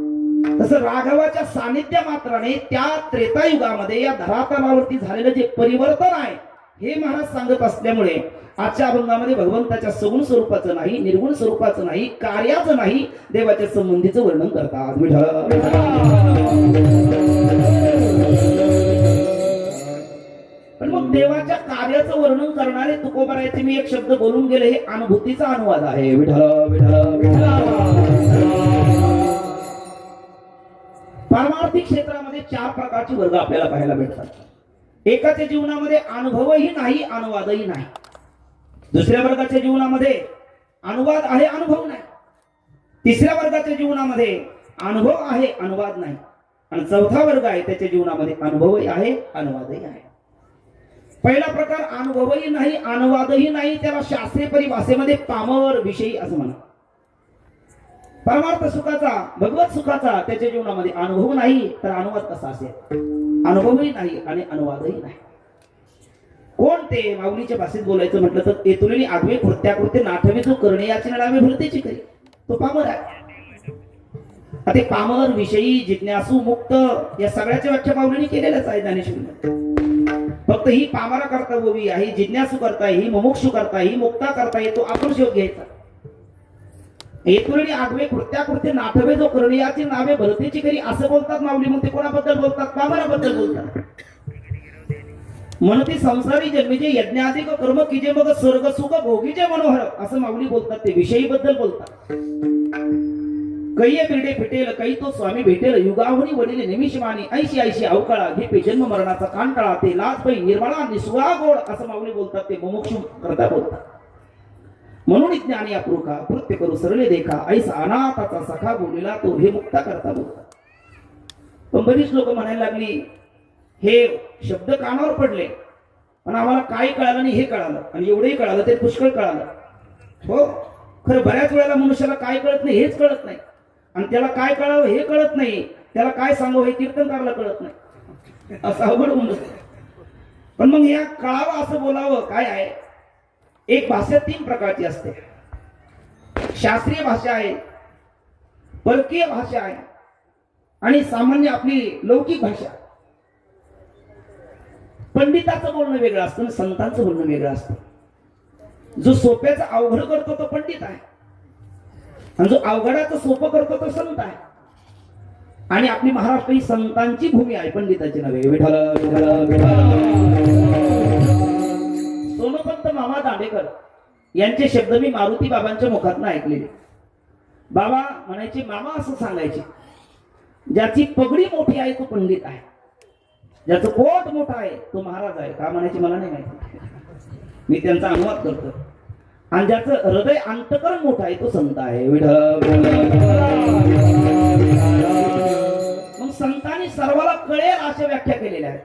तसं राघवाच्या सानिध्य मात्राने त्या त्रेतायुगामध्ये या धरातलावरती झालेलं जे परिवर्तन आहे हे महाराज सांगत असल्यामुळे आजच्या अभंगामध्ये भगवंताच्या सगुण स्वरूपाचं नाही, निर्गुण स्वरूपाचं नाही, कार्याचं नाही, देवाच्या संबंधीचं वर्णन करतात. पण मग देवाच्या कार्याचं वर्णन करणारे तुकोबरायाचे मी एक शब्द बोलून गेले, हे अनुभूतीचा अनुवाद आहे. पारमार्थिक क्षेत्रामध्ये चार प्रकारचे वर्ग आपल्याला पाहायला भेटतात. एकाच्या जीवनामध्ये अनुभवही नाही, अनुवादही नाही. दुसऱ्या वर्गाच्या जीवनामध्ये अनुवाद आहे, अनुभव नाही. तिसऱ्या वर्गाच्या जीवनामध्ये अनुभव आहे, अनुवाद नाही. आणि चौथा वर्ग आहे, त्याच्या जीवनामध्ये अनुभवही आहे, अनुवादही आहे. पहिला प्रकार अनुभवही नाही, अनुवादही नाही, त्याला शास्त्रीय परिभाषेमध्ये पामर विषयी असं म्हणा. परमार्थ सुखाचा, भगवत सुखाचा त्याच्या जीवनामध्ये अनुभव नाही, तर अनुवाद कसा असेल? अनुभवही नाही आणि अनुवादही नाही. कोण ते माऊलीच्या भाषेत बोलायचं म्हटलं तर येतुलेली आगवे कृत्याकृत्य नाठवे जो करणे याची नावे भरतेची करी तो पामर आहे. आता ते पामर विषयी जिज्ञासू मुक्त या सगळ्याच्या व्याख्या माऊलीने केलेल्याच आहे ज्ञानेश्वरीमध्ये. फक्त ही पामरा करता बोवी ही जिज्ञासू करता ही मुमुक्षू करता ही मुक्ता करता येतो आपण शोध घ्यायचा. येतुलेली आगवे कृत्याकृत्य नाठवे जो करणे याची नावे भरतेची करी असं बोलतात माऊली. मग ते कोणाबद्दल बोलतात? पामराबद्दल बोलतात. म्हणून ती संसारी जन्मीचे यज्ञाधिक कर्म किजे मग स्वर्ग सुख भोगीचे मनोहर असं माऊली बोलतात. ते विषयी बद्दल बोलतात. कैये बिरडे फिटेल काही तो स्वामी भेटेल युगाहुनी वडील निमिषमानी ऐशी ऐशी अवकाळा घे जन्म मरणाचा कांटाळा ते लाज पै निर्मळा निस्वा गोड असं माऊली बोलतात. ते मुमुक्षु करता बोलतात. म्हणून ज्ञानी अप्रुखा कृत्य करू सरळे देखा ऐसा अनाथाचा सखा बोलिला तो हे मुक्ता करता बोलतात. पण बरीच लोक म्हणायला लागली हे शब्द कानावर पडले पण आम्हाला काय कळालं नाही हे कळालं आणि एवढंही कळालं ते पुष्कळ कळालं. हो खरं बऱ्याच वेळेला मनुष्याला काय कळत नाही हेच कळत नाही आणि त्याला काय कळावं हे कळत नाही. त्याला काय सांगावं हे कीर्तनकारला कळत नाही. असं अवघड होऊन जातं. पण मग या कळावं असं बोलावं काय आहे? एक भाषा 3 प्रकारची असते. शास्त्रीय भाषा आहे, परकीय भाषा आहे आणि सामान्य आपली लौकिक भाषा. पंडिताचं बोलणं वेगळं असतं आणि संतांचं बोलणं वेगळं असतं. जो सोप्याचं अवघड करतो तो पंडित आहे आणि जो अवघडाचं सोपं करतो तो संत आहे. आणि आपली महाराष्ट्र ही संतांची भूमी आहे, पंडिताची नव्हे. विठ्ठल विठ्ठल विठ्ठल. सोनोपंत मामा दांडेकर यांचे शब्द मी मारुती बाबांच्या मुखातून ऐकलेले. बाबा म्हणायचे मामा असं सांगायचे ज्याची पगडी मोठी आहे तो पंडित आहे, ज्याचं पोट मोठं आहे तो महाराज आहे. का म्हणायचे मला नाही माहिती, मी त्यांचा अनुवाद करतो. आणि ज्याचं हृदय अंतकरण मोठं आहे तो संत आहे. मग संतांनी सर्वाला कळेल अशा व्याख्या केलेल्या आहेत.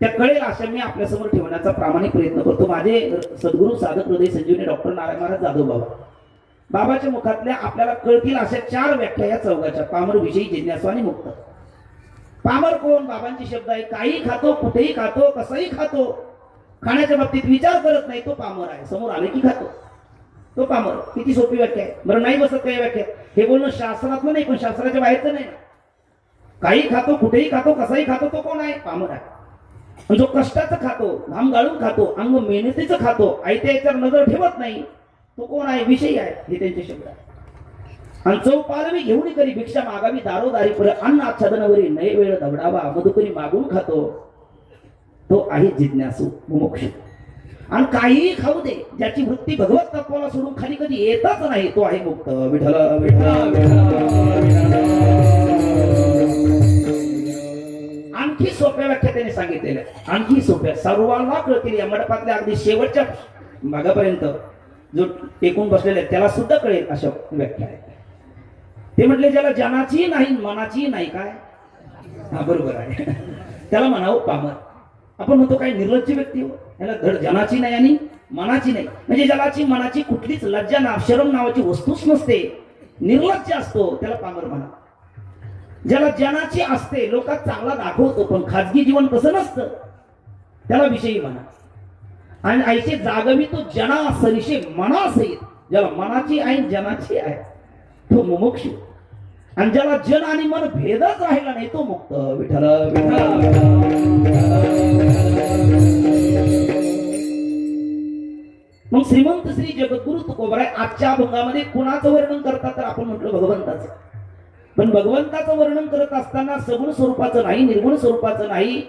त्या कळेल अशा मी आपल्यासमोर ठेवण्याचा प्रामाणिक प्रयत्न करतो. माझे सद्गुरू साधक हृदय संजीवनी डॉक्टर नारायण महाराज जाधव बाबा बाबाच्या मुखातल्या आपल्याला कळतील अशा 4 व्याख्या या चौघाच्या पामर विषयी जिज्ञासू आणि मुक्त. पामर कोण? बाबांचे शब्द आहे. काही खातो, कुठेही खातो, कसंही खातो, खाण्याच्या बाबतीत विचार करत नाही तो पामर आहे. समोर आले की खातो तो पामर. किती सोपी व्याख्या आहे बरं. नाही बसत काही व्याख्या. हे बोलणं शास्त्रातलं नाही पण शास्त्राच्या बाहेरचं नाही. काही खातो, कुठेही खातो, कसाही खातो तो कोण आहे? पामर आहे. आणि जो कष्टाचं खातो, घाम गाळून खातो, अंग मेहनतीचं खातो, आयत्या याच्यावर नजर ठेवत नाही तो कोण आहे? विषयी आहे. हे त्यांचे शब्द आहे. आणि चौपालवी घेऊन करी भिक्षा मागावी दारोदारी पर अन्न आच्छादनावरी नय वेळ दवडावा मधुकरी मागून खातो तो आहे जिज्ञासू मुमुक्षु. आणि काहीही खाऊ दे ज्याची वृत्ती भगवत तत्वाला सोडून खाली कधी येतच नाही तो आहे मुक्त. विठ्ठल विठ्ठल. आणखी सोप्या व्याख्या त्याने सांगितलेल्या, आणखी सोप्या सर्वांना कळतील. या मंडपातल्या अगदी शेवटच्या भागापर्यंत जो टेकून बसलेला आहे त्याला सुद्धा कळेल अशा व्याख्या आहे. ते म्हटले ज्याला जनाची नाही मनाची नाही काय, हा बरोबर आहे, त्याला म्हणावं पामर. आपण म्हणतो काय निर्लज्ज व्यक्ती हो, याला धड जनाची नाही आणि मनाची नाही. म्हणजे ज्यालाची मनाची कुठलीच लज्जा ना शरम नावाची वस्तूच नसते, निर्लज्ज असतो त्याला पामर म्हणा. ज्याला जनाची असते लोकात चांगला दाखवतो पण खाजगी जीवन तसं नसतं त्याला विषयी म्हणा. आणि आईचे जागवी तो जना सरिषे मना सहित. ज्याला मनाची आहे जनाची आहे तो मुमुक्षु. आणि ज्याला जन आणि मन भेदच राहिला नाही तो मुक्त. विठ्ठल मग श्रीमंत श्री जगद्गुरु तुकोबराय आजच्या अभंगामध्ये कुणाचं वर्णन करतात तर आपण म्हटलं भगवंताचं. पण भगवंताचं वर्णन करत असताना सगुण स्वरूपाचं नाही, निर्गुण स्वरूपाचं नाही,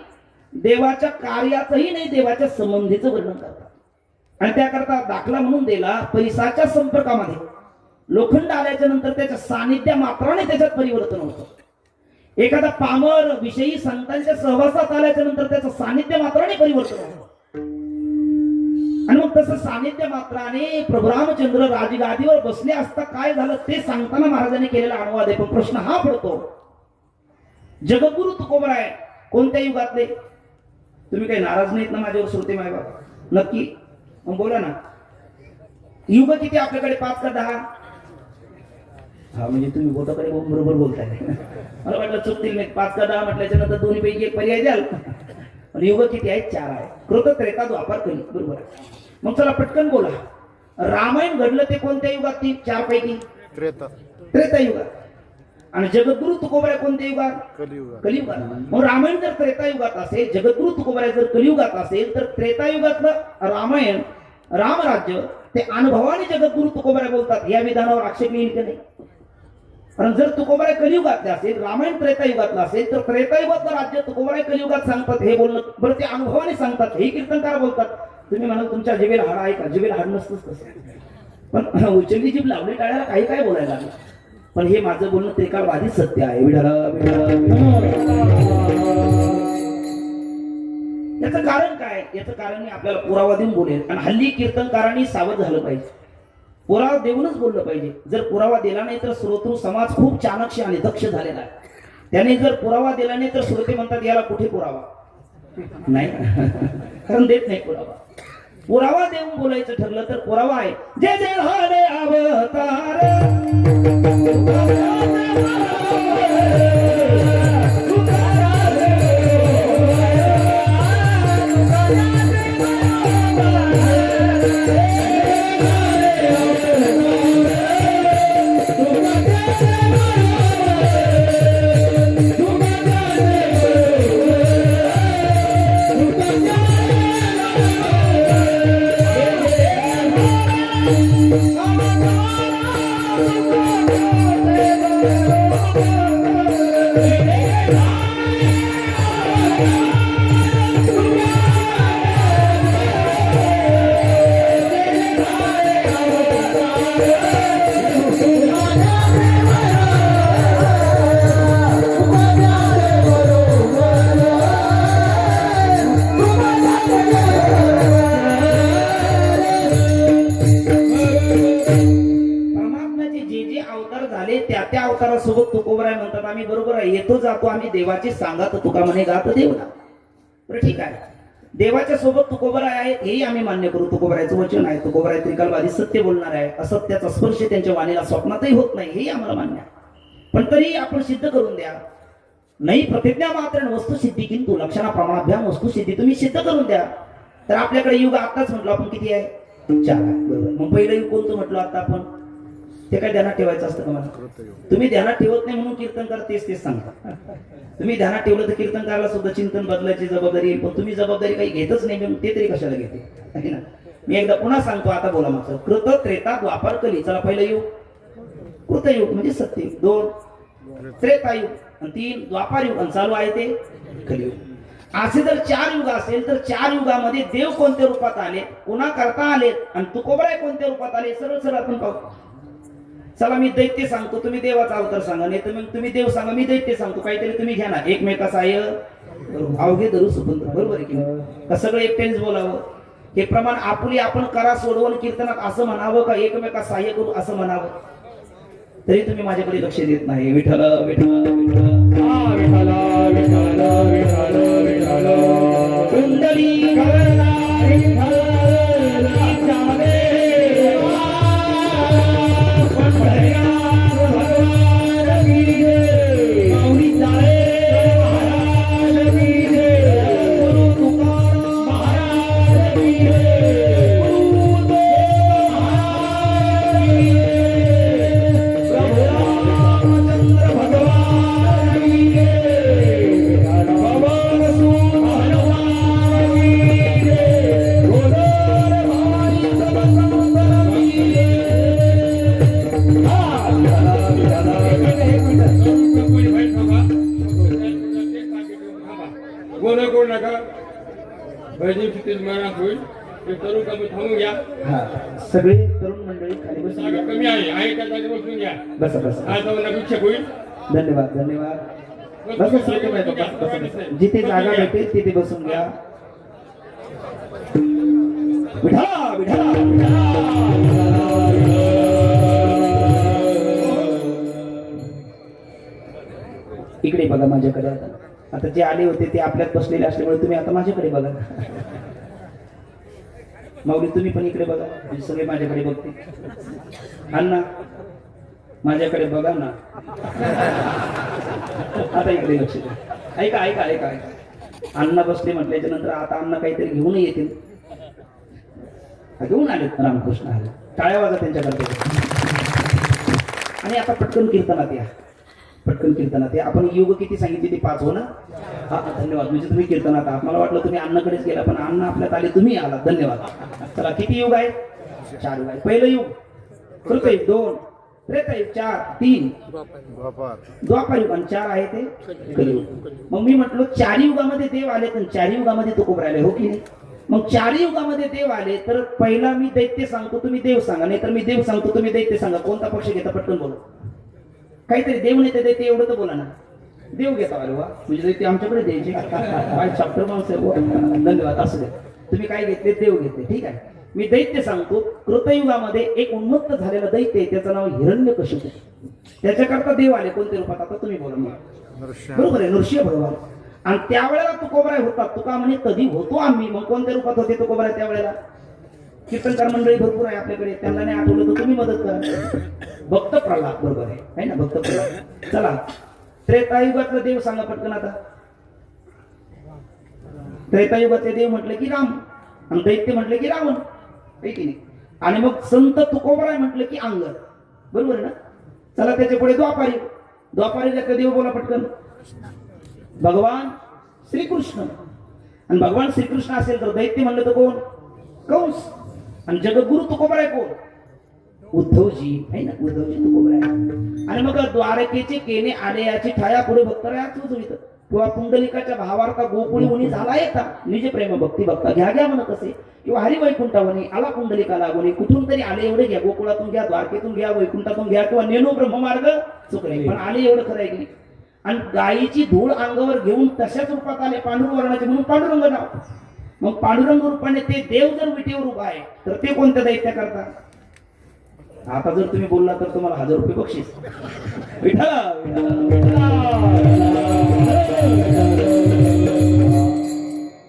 देवाच्या कार्याचंही नाही, देवाच्या संबंधीचं वर्णन करतात. आणि त्याकरता दाखला म्हणून दिला परिसाच्या संपर्कामध्ये लोखंड आल्याच्या नंतर त्याच्या सानिध्या मात्राने त्याच्यात परिवर्तन होतं. एखादा पामर विषयी संतांच्या सहवासात आल्याच्या नंतर त्याचं सानिध्य मात्राने परिवर्तन होतं. आणि मग तसं सानिध्य मात्राने प्रभू रामचंद्र राजगादीवर बसले असता काय झालं ते सांगताना महाराजांनी केलेला अनुवाद आहे. पण प्रश्न हा पडतो, जगद्गुरु तुकोबराय कोणत्या युगातले? तुम्ही काही नाराज नाहीत ना माझ्यावर श्रोते माय बाबा? नक्की मग बोला ना. युग किती आपल्याकडे? 5 का 10? हा म्हणजे तुम्ही बोटाकडे बरोबर बोलताय. मला वाटलं चुकतील नाही. 5 का 10 म्हटल्याच्या नंतर दोन्ही पैकी एक पर्याय द्याल. आणि युग किती आहेत? 4 आहे. कृत, त्रेता, द्वापर, कली. बरोबर आहे. मग चला पटकन बोला. रामायण घडलं ते कोणत्या युगात? ती 4 पैकी त्रेता युगात. आणि जगद्गुरु तुकोबराय कोणत्या युगात? कलियुगात. मग रामायण जर त्रेता युगात असेल, जगद्गुरु तुकोबराय जर कलियुगात असेल, तर त्रेता युगातलं रामायण, रामराज्य ते अनुभवाने जगद्गुरु तुकोबराय बोलतात. या विधानावर आक्षेप येईल की नाही? कारण जर तुकोबराय कलियुगातले असेल, रामायण त्रेता युगातलं असेल, तर त्रेता युगातलं राज्य तुकोबराय कलियुगात सांगतात. हे बोलणं बरं ते अनुभवाने सांगतात, हे कीर्तनकार बोलतात. तुम्ही म्हणाल तुमच्या जिभेला हाड आहे का? जिभेला हाड नसतंच तसं. पण उचलली जीभ लावली टाळ्याला काही काय बोलायला लागलं. पण हे माझं बोलणं त्रिकाळवादी सत्य आहे. विढाला याचं कारण काय? याचं कारण मी आपल्याला पुरावा देऊन बोलेल. आणि हल्ली कीर्तनकारांनी सावध झालं पाहिजे, पुरावा देऊनच बोललं पाहिजे. जर पुरावा दिला नाही तर श्रोतृ समाज खूप चाणक्य आणि दक्ष झालेला आहे. त्याने जर पुरावा दिला नाही तर श्रोते म्हणतात याला कुठे पुरावा नाही, कारण देत नाही पुरावा. पुरावा देऊन बोलायचं ठरलं तर पुरावा आहे. जे जे झाले अवतार सोबत तुकोबराय म्हणतात आम्ही बरोबर आहे, येतो जातो आम्ही देवाची सांगत तुका म्हणे गात देवना. बरं ठीक आहे, देवाच्या सोबत तुकोबराय आहेत हेही आम्ही मान्य करू. तुकोबरायचं वचन आहे, तुकोबराय त्रिकालवादी सत्य बोलणार आहे, असत्याचा स्पर्श त्यांच्या वाणीला स्वप्नातही होत नाही, हेही आम्हाला मान्य आहे. पण तरी आपण सिद्ध करून द्या. नाही प्रतिज्ञा मात्र वस्तुसिद्धी किंतु लक्षणा प्रमाणाभ्याम वस्तुसिद्धी, तुम्ही सिद्ध करून द्या. तर आपल्याकडे युग आताच म्हटलं आपण किती आहे? 4 आहे. बरोबर. मग पहिलं युग कोणतं म्हटलं आता आपण? ते काय ध्यानात ठेवायचं असतं का मला? तुम्ही ध्यानात ठेवत नाही म्हणून कीर्तनकार तेच सांगता. तुम्ही ध्यानात ठेवलं तर कीर्तनकाराला सुद्धा चिंतन बदलायची जबाबदारी येईल, पण तुम्ही जबाबदारी काही घेतच नाही म्हणून ते तरी कशाला घेते ना. मी एकदा पुन्हा सांगतो, आता बोला मागचं. कृत, त्रेता, द्वापर, कली. चला पहिलं युग कृतयुग म्हणजे सत्ययुग, 2 त्रेतायुग आणि 3 द्वापार युग आणि चालू आहे ते कलियुग. असे जर 4 युग असेल तर 4 युगामध्ये देव कोणत्या रूपात आले, कोणा करता आले आणि तुकोबराय कोणत्या रूपात आले, सरळ सरळ आपण पाहू. चला मी दैत्य सांगतो, तुम्ही देवाचा अवतार सांगा, नाही तर मग तुम्ही देव सांगा, मी दैत्य सांगतो. काहीतरी तुम्ही घ्या ना. एकमेका साह्य अवघे धरू सुपंत्र. बरोबर आहे की का? सगळं एकट्यानेच बोलावं हे प्रमाण आपुली आपण करा सोडवून कीर्तनात असं म्हणावं का एकमेका साह्य करू असं म्हणावं? तरी तुम्ही माझ्याकडे लक्ष देत नाही. विठ्ठल विठ्ठल विठ्ठल विठ्ठल विठ्ठल विठ्ठल कुंडली सगळे तरुण मंडळी खाली बसून कमी आहे त्या जागी बसून घ्या. बसा बसा. आज भिक्षक होईल. धन्यवाद धन्यवाद. जिथे जागा भेटेल तिथे बसून घ्या. विठा विठा इकडे बघा माझ्याकडे. आता जे आले होते ते आपल्यात बसलेले असल्यामुळे तुम्ही आता माझ्याकडे बघा. माऊली तुम्ही पण इकडे बघा, सगळे माझ्याकडे बघते. अण्णा माझ्याकडे बघा ना. आता इकडे लक्ष द्या. ऐका ऐका ऐका ऐका. अण्णा बसले म्हटल्याच्या नंतर आता अण्णा काहीतरी घेऊन येतील. घेऊन आलेत रामकृष्ण आले. टाळ्या वाजा त्यांच्याकडे. आणि आता पटकन कीर्तनात या. पटकन कीर्तनात या. आपण योग किती सांगितली ती 5 हो ना. हा धन्यवाद. म्हणजे तुम्ही कीर्तनात आहात. मला वाटलं तुम्ही अण्णाकडेच गेला पण अण्णा आपल्यात आले तुम्ही आलात. धन्यवाद. चला किती युग आहे? 4 युग आहे. पहिलं युग कृतयुग 2 त्रेतायुग 4 3 द्वापार युग आणि 4 आहे ते कलियुग. मग मी म्हटलो 4 युगामध्ये देव आले तर 4 युगामध्ये तुकोबरा आले हो की नाही. मग 4 युगामध्ये देव आले तर पहिला मी दैत्य सांगतो तुम्ही देव सांगा, नाही तर मी देव सांगतो तुम्ही दैत्य सांगा. कोणता पक्ष घेता? पटकन बोला. काहीतरी देव नाही ते दैत्य एवढं तर बोला ना. देव घेता आलो वा म्हणजे दैत्य आमच्याकडे द्यायचे काय चॅप्टर माणसं. धन्यवाद. असू द्या. तुम्ही काय घेतले? देव घेतले. ठीक आहे. मी दैत्य सांगतो. कृतयुगामध्ये एक उन्मत्त झालेलं दैत्य आहे त्याचं नाव हिरण्यकशिपू. त्याच्याकरता देव आले. कोणत्या रूपात? आता तुम्ही बोला मग. बरोबर आहे. नृसिंह भगवान. आणि त्यावेळेला तुकोबराय होता. तुका म्हणे कधी होतो आम्ही. मग कोणत्या रूपात होते तुकोबराय त्यावेळेला? कीर्तनकार मंडळी भरपूर आहे आपल्याकडे. त्यांना नाही आठवलं तर तुम्ही मदत करा. भक्त प्रल्हाद. बरोबर आहे ना. भक्त प्रल्हाद. चला त्रेतायुगातलं देव सांगा पटकन आता. त्रेतायुगातले देव म्हटले की राम आणि दैत्य म्हटले की रावण. आहे की नाही. आणि मग संत तुकोबराय म्हटलं की अंगद. बरोबर आहे ना. चला त्याच्या पुढे द्वापारी. द्वापारीला देव बोला पटकन. भगवान श्रीकृष्ण. आणि भगवान श्रीकृष्ण असेल तर दैत्य म्हणलं तर कोण? कंस. आणि जगद्गुरु तुकोबराय कोण? उद्धवजी. आहे ना. उद्धवजी तुकोबराय. आणि मग द्वारकेचे केने आले याची छाया पुढे भक्तरायाच सुचवित किंवा पुंडलिकाच्या भावार्था गोकुळी मुनी झाला येता निज प्रेम भक्ती भक्ता घ्या घ्या म्हणत असे किंवा हरिवैकुंठावनी आला पुंडलिका लागवणी कुठून तरी आले एवढे घ्या. गोकुळातून घ्या, द्वारकेतून घ्या, वैकुंठातून घ्या किंवा नेनो ब्रह्ममार्ग चुकले पण आले एवढं खरं आहे की. आणि गायीची धूळ अंगावर घेऊन तशाच रूपात आले पांडुरवर्णाचे म्हणून पांडुरंग नाव. मग पांडुरंग रूपाने ते देव जर विटेवर उभा आहे तर ते कोणत्या दैत्य करता? आता जर तुम्ही बोलला तर तुम्हाला 1000 रुपये बक्षीस.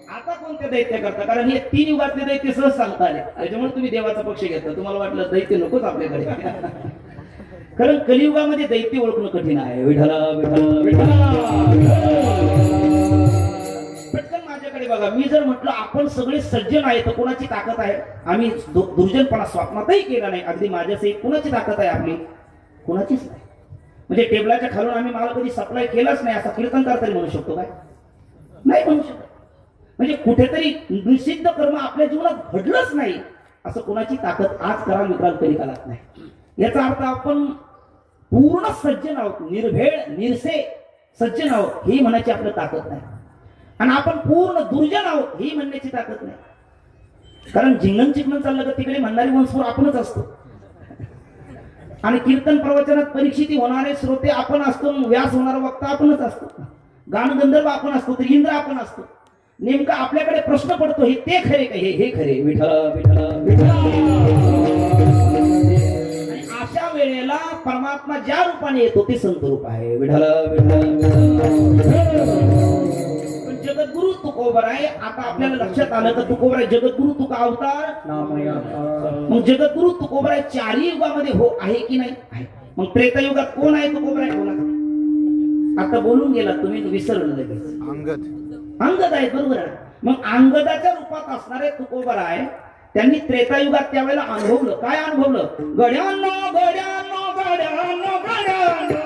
आता कोणते दैत्य करता? कारण हे 3 युगातले दैत्य सहज सांगता आले. त्याच्यामुळे तुम्ही देवाचा पक्ष घेतला. तुम्हाला वाटलं दैत्य नकोच आपल्याकडे. कारण कलियुगामध्ये दैत्य ओळखणं कठीण आहे. विठला विठला विठला. पटकन माझ्याकडे बघा. मी जर म्हटलं आपण सगळे सज्जन आहे तर कोणाची ताकद आहे? आम्ही दुर्जनपणा स्वप्नातही केला नाही. अगदी माझ्यासहित कोणाची ताकद आहे आपली? कोणाचीच नाही. म्हणजे टेबलाच्या खालून आम्ही मला कधी सप्लाय केलाच नाही असा कीर्तनकार तरी म्हणू शकतो काय? नाही म्हणू शकत. म्हणजे कुठेतरी निषिद्ध कर्म आपल्या जीवनात घडलंच नाही असं कोणाची ताकद आज कराल विक्राल कधी कालात नाही. याचा अर्थ आपण पूर्ण सज्जन आहोत. निर्भेळ निरसे सज्जन आहोत ही म्हणायची आपलं ताकद नाही. आणि आपण पूर्ण दुर्जन आहोत ही म्हणण्याची ताकद नाही. कारण जिंगण चिंगण चाललं तर तिकडे म्हणणारी वंशपूर आपणच असतो. आणि कीर्तन प्रवचनात परीक्षित होणारे श्रोते आपण असतो. व्यास होणारा वक्ता आपणच असतो. गान गंधर्व आपण असतो. तर इंद्र आपण असतो. नेमका आपल्याकडे प्रश्न पडतो हे ते खरे का? हे खरे. विठ्ठल विठ्ठल विठ्ठल. अशा वेळेला परमात्मा ज्या रूपाने येतो ते संत रूप आहे. विठ्ठल विठ्ठल. जगद्गुरु तुकोबराय. आता आपल्याला लक्षात आलं तर तुकोबराय जगद्गुरु तुका अवतार. मग जगद्गुरु तुकोबराय 4 युगामध्ये हो आहे की नाही? आहे. मग त्रेतायुगात कोण आहे तुकोबराय? बोला. आता बोलून गेला तुम्ही विसरलं लगेच. अंगद आहे. बरोबर आहे. मग अंगदाच्या रूपात असणारे तुकोबराय त्यांनी त्रेतायुगात त्यावेळेला अनुभवलं. काय अनुभवलं? गड्यानो गड्यानो गड्यानो गड्यानो.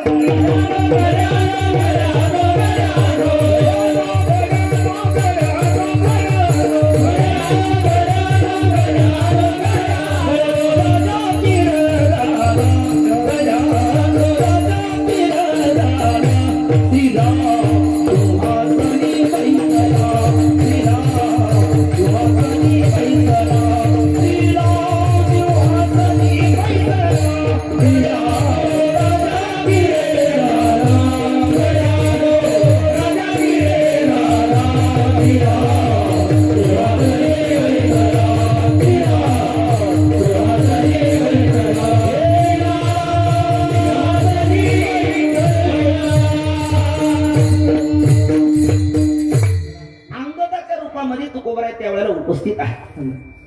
उपस्थित आहे.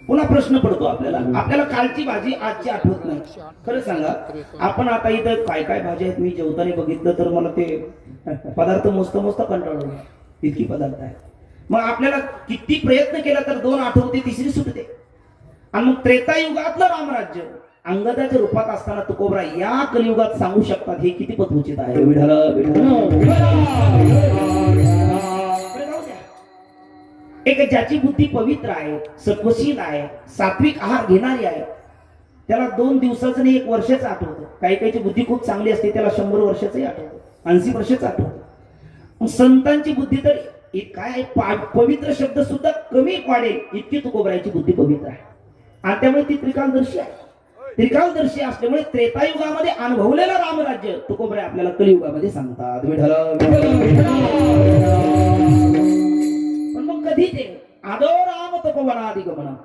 पुन्हा प्रश्न पडतो आपल्याला कालची भाजी आजची आठवत नाही. खरं सांगा आपण आता इथं काय काय भाज्या आहेत मी जेवताना बघितलं तर मला ते पदार्थ मोजता कंटाळलो. इतकी पदार्थ आहेत. मग आपल्याला किती प्रयत्न केला तर 2 आठवते, तिसरी सुटते. आणि मग त्रेतायुगातलं रामराज्य अंगदाच्या रूपात असताना तुकोबरा या कलियुगात सांगू शकतात, हे किती पद उचित आहे. विठ्ठल एक ज्याची बुद्धी पवित्र आहे, सत्वशील आहे, सात्विक आहार घेणारी आहे, त्याला 2 दिवसाचं नाही 1 वर्षाचं आठवतं. काही काहीची बुद्धी खूप चांगली असते, त्याला 100 वर्षाचंही आठवतं, 80 वर्षाचं आठवतं. संतांची बुद्धी तर काय पवित्र शब्द सुद्धा कमी वाढेल इतकी तुकोबराची बुद्धी पवित्र आहे. आणि त्यामुळे ती त्रिकालदर्शी आहे. त्रिकालदर्शी असल्यामुळे त्रेतायुगामध्ये अनुभवलेलं रामराज्य तुकोबरे आपल्याला कलियुगामध्ये सांगतात. विठ्ठल पण मग कधी ते आदो राम तपोवनादिगमनम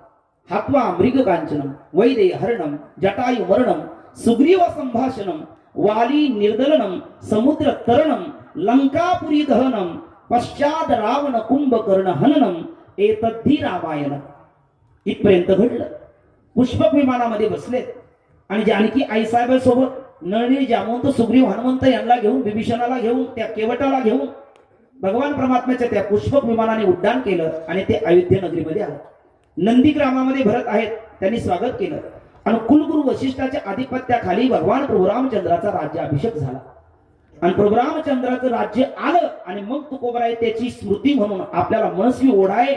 हात्वा मृग कांचनम वैदे हरणम जटायु मरणम सुग्रीव संभाषणम वाली निर्दलनम समुद्र तरणम लंकापुरी दहनम पश्चात रावण कुंभकर्ण हननम एतद्धि रामायण. इथपर्यंत घडलं. पुष्पक विमानामध्ये बसलेत आणि जानकी आईसाहेबांसोबत नळनी जामवंत सुग्रीव हनुमंत यांना घेऊन, विभीषणाला घेऊन, त्या केवटाला घेऊन भगवान परमात्म्याच्या त्या पुष्पक विमानाने उड्डाण केलं आणि ते अयोध्या नगरीमध्ये आले. नंदीग्रामामध्ये भरत आहेत, त्यांनी स्वागत केलं आणि कुलगुरू वशिष्ठाच्या आधिपत्याखाली भगवान प्रभू रामचंद्राचा राज्याभिषेक झाला. आणि प्रभू रामचंद्राचं राज्य आलं आणि मग तुकोबराय त्याची स्मृती म्हणून आपल्याला मनस्वी ओढाय.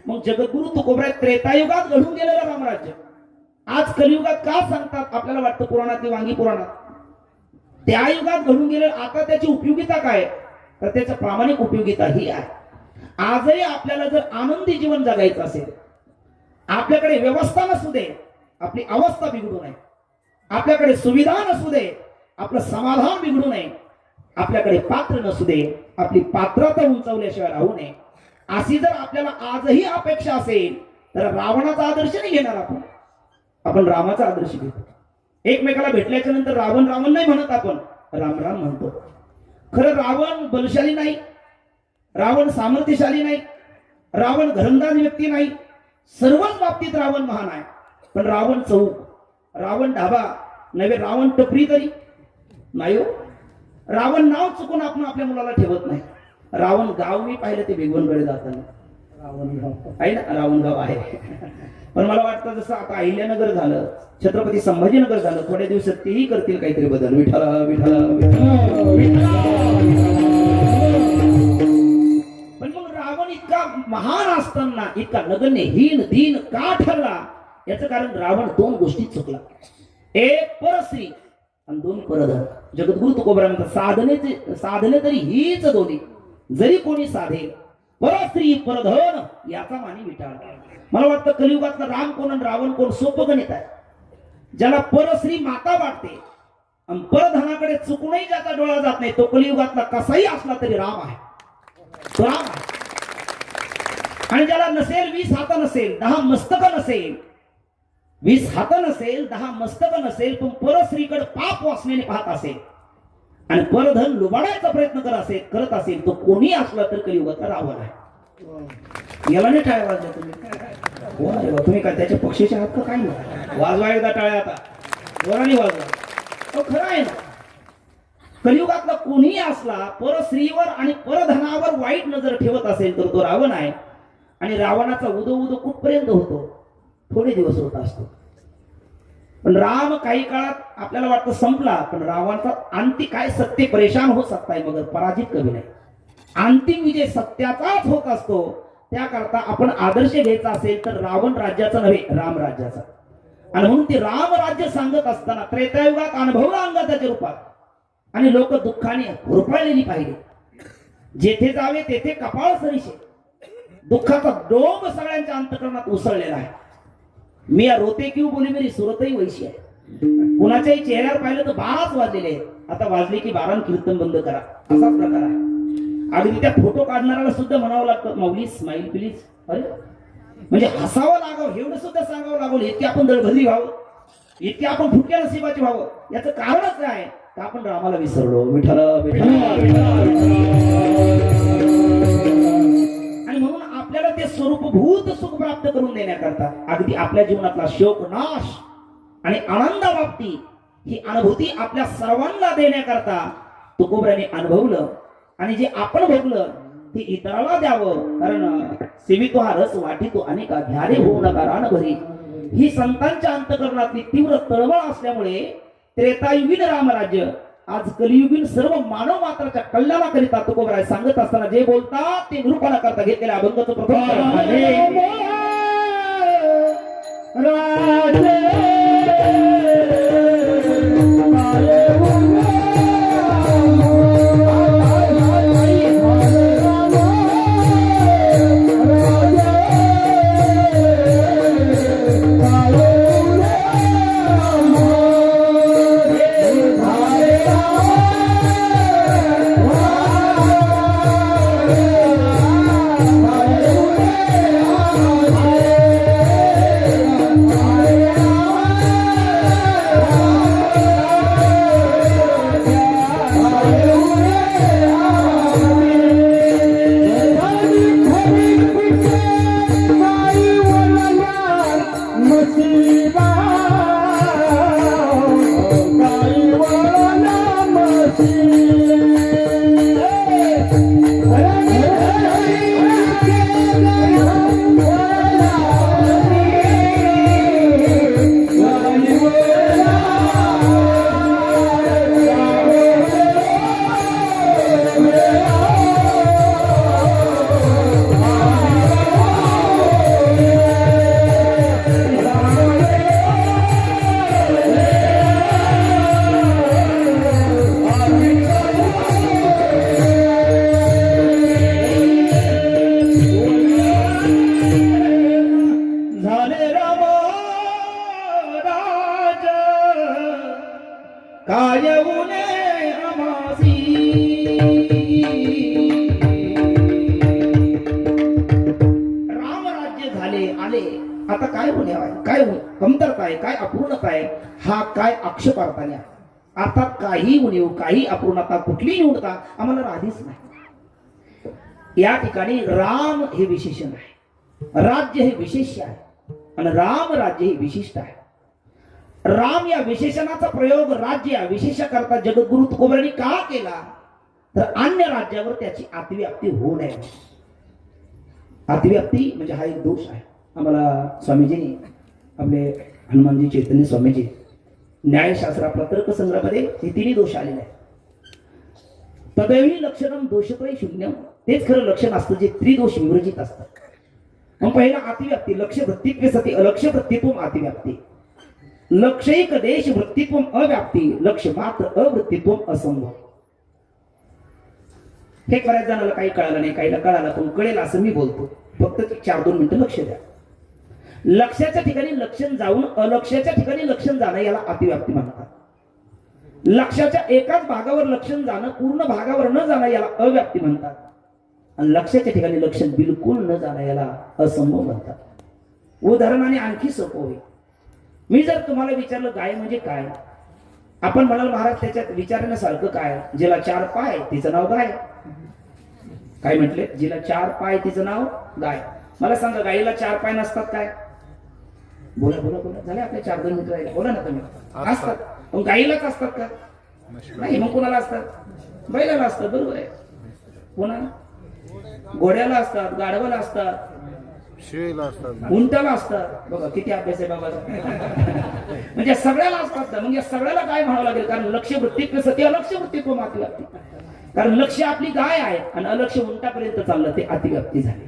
मग जगद्गुरु तुकोबराय त्रेतायुगात घडून गेलेलं रामराज्य आज कलियुगात का सांगतात? आपल्याला वाटतं पुराणातली वांगी पुराणात, त्या युगात घडून गेले. आता त्याची उपयोगिता काय? तर त्याची प्रामाणिक उपयोगिता ही आहे. आजही आपल्याला जर आनंदी जीवन जगायचं असेल, आपल्याकडे व्यवस्था नसू दे, आपली अवस्था बिघडू नये, आपल्याकडे सुविधा नसू दे, आपलं समाधान बिघडू नये, आपल्याकडे पात्र नसू दे, आपली पात्रता उंचावल्याशिवाय राहू नये, अशी जर आपल्याला आजही अपेक्षा असेल तर रावणाचा आदर्श नाही घेणार आपण रामाचा आदर्श घेतो. एकमेकाला भेटल्याच्या नंतर रावण रावण नाही म्हणत, आपण राम राम म्हणतो. खरं रावण बलशाली नाही, रावण सामर्थ्यशाली नाही, रावण घरंदाज व्यक्ती नाही, सर्वच बाबतीत रावण महान आहे. पण रावण चौक, रावण ढाबा नव्हे, रावण टपरी तरी नाही हो. रावण नाव चुकून आपण आपल्या मुलाला ठेवत नाही. रावण गाव मी पाहिलं ते बेगवनकडे जाताना रावणगाव आहे ना, रावणगाव आहे. पण मला वाटतं जसं आता अहिल्यानगर झालं, छत्रपती संभाजीनगर झालं, थोड्या दिवसात तेही करतील काहीतरी बदल. विठ्ठल विठ्ठल पण मग रावण इतका महान असताना इतका नगण्य हीन दीन का ठरला? याचं कारण रावण 2 गोष्टीत चुकला. एक परस्त्री आणि 2 परधन. जगद्गुरु तुकोबरा म्हणतात साधने तरी हीच दोन्ही, जरी कोणी साधेल परस्त्री परधन याचा मानी विटाळ. मला वाटतं कलियुगातला राम कोण आणि रावण कोण सोपं गणित आहे. ज्याला परस्त्री माता वाटते आणि परधनाकडे चुकूनही ज्याचा डोळा जात नाही, तो कलियुगातला कसाही असला तरी राम आहे, तो राम आहे. आणि ज्याला नसेल 20 हात नसेल, 10 मस्तक नसेल, 20 हात नसेल, 10 मस्तक नसेल, पण परस्त्रीकडे पाप वासनेने पाहत असेल आणि परधन लुबाडायचा प्रयत्न करत असेल, तो कोणी असला तर कलियुगातला रावण आहे. याला नाही टाळ्या वाजल्या तुम्ही काय त्याच्या पक्षीचे हात का काय नाही वाजवा एकदा टाळ्या, आता जोराने वाजवा. तो खरं आहे ना. कलियुगातला कोणीही असला परस्त्रीवर आणि परधनावर वाईट नजर ठेवत असेल तर तो रावण आहे. आणि रावणाचा उदो कुठपर्यंत होतो? थोडे दिवस होत असतो. पण राम काही काळात आपल्याला वाटतं संपला, पण रावणाचा अंती काय? सत्य परेशान हो सकता है मगर पराजित कभी नाही. अंतिम विजय सत्याचाच होत असतो. त्याकरता आपण आदर्श घ्यायचा असेल तर रावण राज्याचा नव्हे, राम राज्याचा. आणि म्हणून ते राम राज्य सांगत असताना त्रेतायुगात अनुभवला अंगाच्या रूपात आणि लोक दुःखाने हुरपाळलेली पाहिजे. जेथे जावे तेथे कपाळ सरीशे, दुःखाचा डोंब सगळ्यांच्या अंतःकरणात उसळलेला आहे. मी या रोते क्यू बोली मेरी सुरतही वैशी आहे. कुणाच्याही चेहऱ्यावर पाहिलं तर 12च वाजलेले आहेत. आता वाजले की 12 कीर्तन बंद करा, असाच प्रकार आहे. अगदी त्या फोटो काढणाऱ्याला सुद्धा म्हणावं लागतं माऊली स्माईल प्लीज. अरे म्हणजे हसावं लागावं एवढं सुद्धा सांगावं लागलं. इतके आपण दळभद्री व्हावं, इतके आपण फुटक्या नशिबाचे व्हावं, याचं कारणच आहे का आपण रामाला विसरलो. विठ्ठल विठ्ठल. आणि म्हणून आपल्याला ते स्वरूपभूत सुख प्राप्त करून देण्याकरता अगदी आपल्या जीवनातला शोक नाश आणि आनंदाबाबती ही अनुभूती आपल्या सर्वांना देण्याकरता तुकोबऱ्याने अनुभवलं. आणि जे आपण भोगलं ते इतराला द्यावं. कारण सेवितो हा रस वाटितो अनेका घ्यारे होऊ नका रानभरी. ही संतांच्या अंतकरणातली तीव्र तळमळ असल्यामुळे त्रेतायुगीन रामराज्य आज कलियुगीन सर्व मानव मात्राच्या कल्याणाकरिता तुकोबराय सांगत असताना जे बोलतात ते निरूपणा करता घेतलेल्या अभंगाचं प्रथम आता काय होणे काय कमतरता आहे, काय अपूर्णता आहे, हा काय आक्षेपार्थ आहे. आता काही उणीव, काही अपूर्णता, कुठलीही न्यूनता आम्हाला राधीच नाही. या ठिकाणी राम हे विशेषण आहे, राज्य हे विशेष आहे आणि राम राज्य हे विशिष्ट आहे. राम या विशेषणाचा प्रयोग राज्य या विशेषाकरता जगद्गुरु तुकोबरांनी का केला तर अन्य राज्यावर त्याची अतिव्याप्ती होऊ नये. अतिव्याप्ती म्हणजे हा एक दोष आहे. आम्हाला स्वामीजींनी आपले हनुमानजी चैतन्य स्वामीजी न्यायशास्त्रातला तर्कसंग्रहामध्ये हे तिन्ही दोष आलेले आहेत. तदैवी लक्षणम दोषत्रय शून्यम, तेच खरं लक्षण असतं जे त्रिदोष विवर्जित असतात. मग पहिला अतिव्याप्ती, लक्ष वृत्तित्व सती अलक्ष वृत्तित्व अतिव्याप्ती, लक्षैक देश वृत्तित्व अव्याप्ती, लक्ष मात्र अवृत्तित्व असंभव. हे बऱ्याच जणांना काही कळालं नाही, काहीला कळालं, पण कळेल असं मी बोलतो. फक्त 4-2 मिनिटं लक्ष द्या. लक्षाच्या ठिकाणी लक्षण जाऊन अलक्षाच्या ठिकाणी लक्षण जाणं याला अतिव्याप्ती म्हणतात. लक्षाच्या एकाच भागावर लक्षण जाणं, पूर्ण भागावर न जाणं याला अव्याप्ती म्हणतात. आणि लक्षाच्या ठिकाणी लक्षण बिलकुल न जाणं याला असंभव म्हणतात. उदाहरणाने आणखी सोपं होईल. मी जर तुम्हाला विचारलं गाय म्हणजे काय, आपण म्हणाल महाराज त्याच्यात विचारण्यासारखं काय, जिला 4 पाय तिचं नाव गाय. काय म्हटले, जिला 4 पाय तिचं नाव गाय. मला सांगा गायीला 4 पाय नसतात काय? बोला बोला बोला, झाले आपले 4-2 मिनिटं राहिले, बोला ना तुम्ही. असतात, पण गायीलाच असतात का? नाही. मग कोणाला असतात? बैलाला असतात, बरोबर आहे. कोणाला? घोड्याला असतात, गाढवाला असतात, उंटाला असतात. बघा किती अभ्यास आहे बाबा. म्हणजे सगळ्याला असतात ना. मग या सगळ्याला काय म्हणावं लागेल, कारण लक्ष वृत्तित्व सती अलक्ष वृत्तित्व अतिव्याप्ती. कारण लक्ष आपली गाय आहे आणि अलक्ष उंटापर्यंत चाललं, ते अतिव्याप्ती झाली.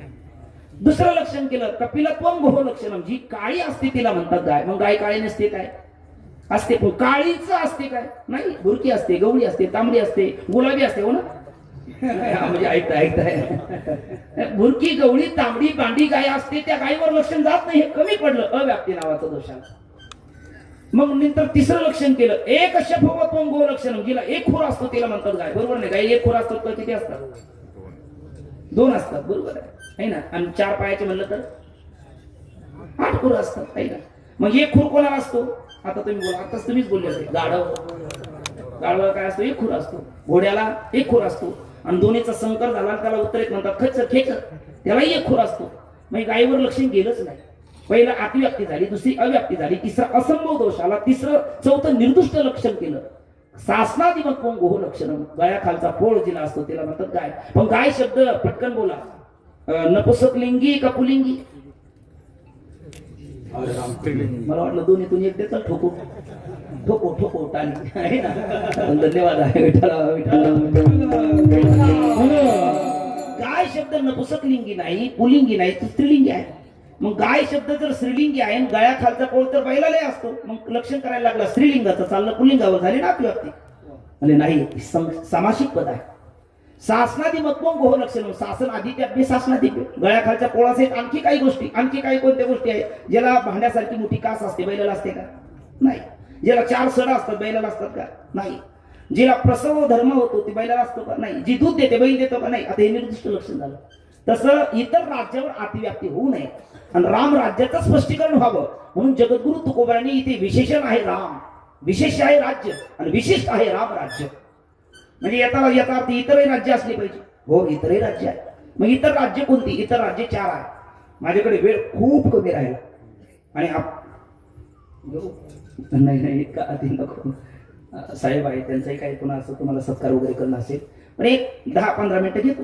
दुसरं लक्षण केलं कपिलत्वम गोह लक्षणम, जी काळी असते तिला म्हणतात गाय. मग गाय काळी नसते काय? असते, पण काळीच असते काय? नाही. भुरकी असते, गवळी असते, तांबडी असते, गुलाबी असते. हो ना? म्हणजे ऐकताय. भुरकी, गवळी, तांबडी, पांढरी गाय असते, त्या गायीवर लक्षण जात नाही. हे कमी पडलं, अव्याप्ती नावाचा दोष आला. मग नंतर तिसरं लक्षण केलं एक शफवत्वम गो लक्षणम, जिला एक खुर असतो तिला म्हणतात गाय. बरोबर नाही? गाय एक खुर असतात तर किती असतात? 2 असतात, बरोबर आहे ना? आणि 4 पायाचे म्हणलं तर 8 खुर असतात, आहे ना? मग एक खुर कोणाला असतो? आता तुम्ही बोला, आताच तुम्हीच बोलले होते. गाढवाला काय असतो? एक खुर असतो. घोड्याला एक खुर असतो. आणि दोन्हीचा संकर झाला त्याला उत्तरेत म्हणतात खच्चर खेचर, त्यालाही एक खुर असतो. मग गायीवर लक्षण गेलंच नाही. पहिला अतिव्याप्ती झाली, दुसरी अव्याप्ती झाली, तिसरा असंभव दोष आला, तिसरं चौथं निर्दुष्ट लक्षण केलं. शासनाधिमत्वं गोह लक्षणम, गळ्याखालचा पोळ जिला असतो त्याला म्हणतात गाय. पण गाय शब्द पटकन बोला, नपुसकलिंगी का पुलिंगी? मला वाटलं दोन्हीतून एक देतात. ठोको ठोको ठोको टाळी आहे ना. धन्यवाद आहे विठ्ठला विठ्ठला. गाय शब्द नपुसकलिंगी नाही, पुलिंगी नाही, तर स्त्रीलिंगी आहे. मग गाय शब्द जर स्त्रीलिंगी आहे, गळ्याखालचा पोळ तर बैलाला असतो, मग लक्षण करायला लागला स्त्रीलिंगाचं, चाललं पुलिंगावर झाली ना आपली व्यक्ती. आणि नाही, सामासिक पद आहे. शासनाधिमत्वं गोह लक्षण, शासन आदित्य शासनाधिप्य. गळ्याखालच्या पोळासहित आणखी काही गोष्टी, आणखी काही कोणत्या गोष्टी आहेत? ज्याला भांड्यासारखी मोठी कास असते बैलाला असते का? नाही. ज्याला 4 सडा असतात बैलाला असतात का? नाही. जिला प्रसव धर्म होतो ती बैलाला असतो का? नाही. जी दूध देते बैल देतो का? नाही. आता हे निर्दिष्ट लक्षण झालं. तसं इतर राज्यावर अतिव्याप्ती होऊ नये आणि राम राज्याचं स्पष्टीकरण व्हावं म्हणून जगद्गुरु तुकोबांनी इथे विशेषण आहे राम, विशेष आहे राज्य आणि विशिष्ट आहे राम राज्य. म्हणजे याचा अर्थ इतरही राज्य असली पाहिजे. हो, इतरही राज्य आहे. मग इतर राज्य कोणती? इतर राज्य 4 आहे. माझ्याकडे वेळ खूप कमी राहिला आणि नाही इतका आधी नको. साहेब आहे त्यांचाही काही पुन्हा असं तुम्हाला सत्कार वगैरे करणं असेल, पण एक 10-15 मिनिटं घेतो.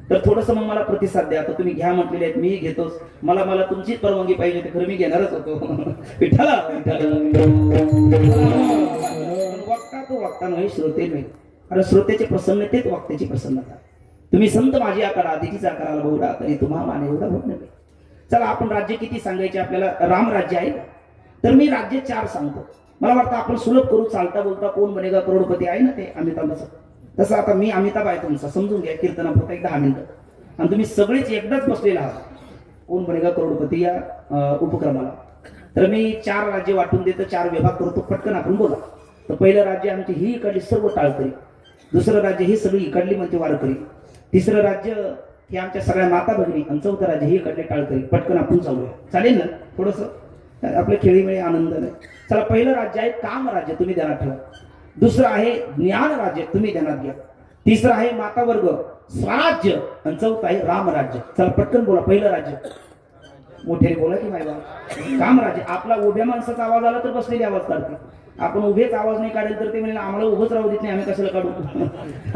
तर थोडंसं मग मला प्रतिसाद द्या. आता तुम्ही घ्या म्हटलेले आहेत, मी घेतोच. मला तुमचीच परवानगी पाहिजे, ते खरं मी घेणारच होतो. विठ्ठला वक्ता तो वक्ता नाही, श्रोते नाही. अरे श्रोतेचे प्रसन्नतेत वक्त्याची प्रसन्नता. तुम्ही संत माझी आकडा आधीचीच आकाराला बहुडा तरी तुम्हा माने एवढा होत नाही. चला, आपण राज्य किती सांगायचे आपल्याला? राम राज्य आहे, तर मी राज्य 4 सांगतो. मला वाटतं आपण सुलभ करू. चालता बोलता कोण बनेगा करोडपती आहे ना ते अमिताभचं. तसं आता मी अमिताभ आहे तुमचा, समजून घ्या. कीर्तनापुरता एक 10 मिनिटं आणि तुम्ही सगळेच एकदाच बसलेला आहात कोण बनेगा करोडपती या उपक्रमाला. तर मी 4 राज्य वाटून देतो, 4 विभाग करतो. पटकन आपण बोला. तर पहिलं राज्य आमची ही इकडली सर्व टाळकरी, दुसरं राज्य ही सगळी इकडली म्हणजे वारकरी, तिसरं राज्य हे आमच्या सगळ्या माता भगिनी, आणि चौथं राज्य ही इकडले टाळकरी. पटकन आपण चालूया, चालेल ना? थोडंसं आपल्या खेळीमेळी आनंद नाही. चला, पहिलं राज्य आहे काम राज्य, तुम्ही ध्यानात ठेवा. दुसरं आहे ज्ञान राज्य, तुम्ही ध्यानात घ्या. तिसरं आहे माता वर्ग स्वराज्य आणि चौथं आहे राम राज्य. चला पटकन बोला. पहिलं राज्य मोठ्याने बोला की माय बाबा. काम राज्य. आपला उभ्या माणसाचा आवाज आला तर बसलेली आवाज काढते. आपण उभेच आवाज नाही काढेल तर ते म्हणजे आम्हाला उभंच राहू देत नाही, आम्ही कशाला काढू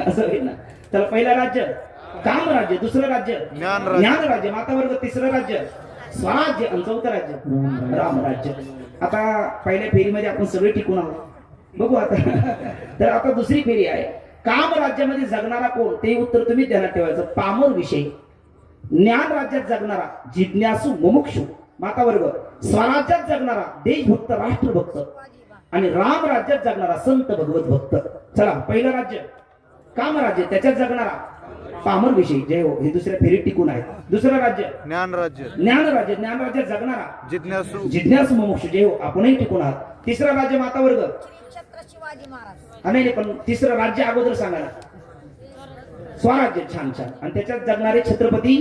असं होईल ना. चला, पहिलं राज्य काम राज्य, दुसरं राज्य ज्ञान राज्य, माता वर्ग, तिसरं राज्य स्वराज्य आणि चौथं राज्य राम राज्य. आता पहिल्या फेरीमध्ये आपण सगळे टिकून आहोत, बघू आता. तर आता दुसरी फेरी आहे. काम राज्यामध्ये जगणारा कोण, ते उत्तर तुम्ही ध्यानात ठेवायचं. पामर विषयी. ज्ञान राज्यात जगणारा जिज्ञासू मुमुक्षु माता वर्ग, स्वराज्यात जगणारा देशभक्त राष्ट्रभक्त आणि राम राज्यात जगणारा संत भगवत भक्त. चला, पहिलं राज्य काम राज्य, त्याच्यात जगणारा पामर विषयी जय हो, हे दुसऱ्या फेरीत टिकून आहे. दुसरं राज्य ज्ञान राज्य, ज्ञान राज्यात जगणारा जिज्ञासू मुमुक्षु जय हो, आपणही टिकून आहात. तिसरं राज्य माता वर्ग शिवाजी महाराज. नाही, पण तिसरं राज्य अगोदर सांगायला स्वराज्य. छान छान. आणि त्याच्यात जगणारे छत्रपती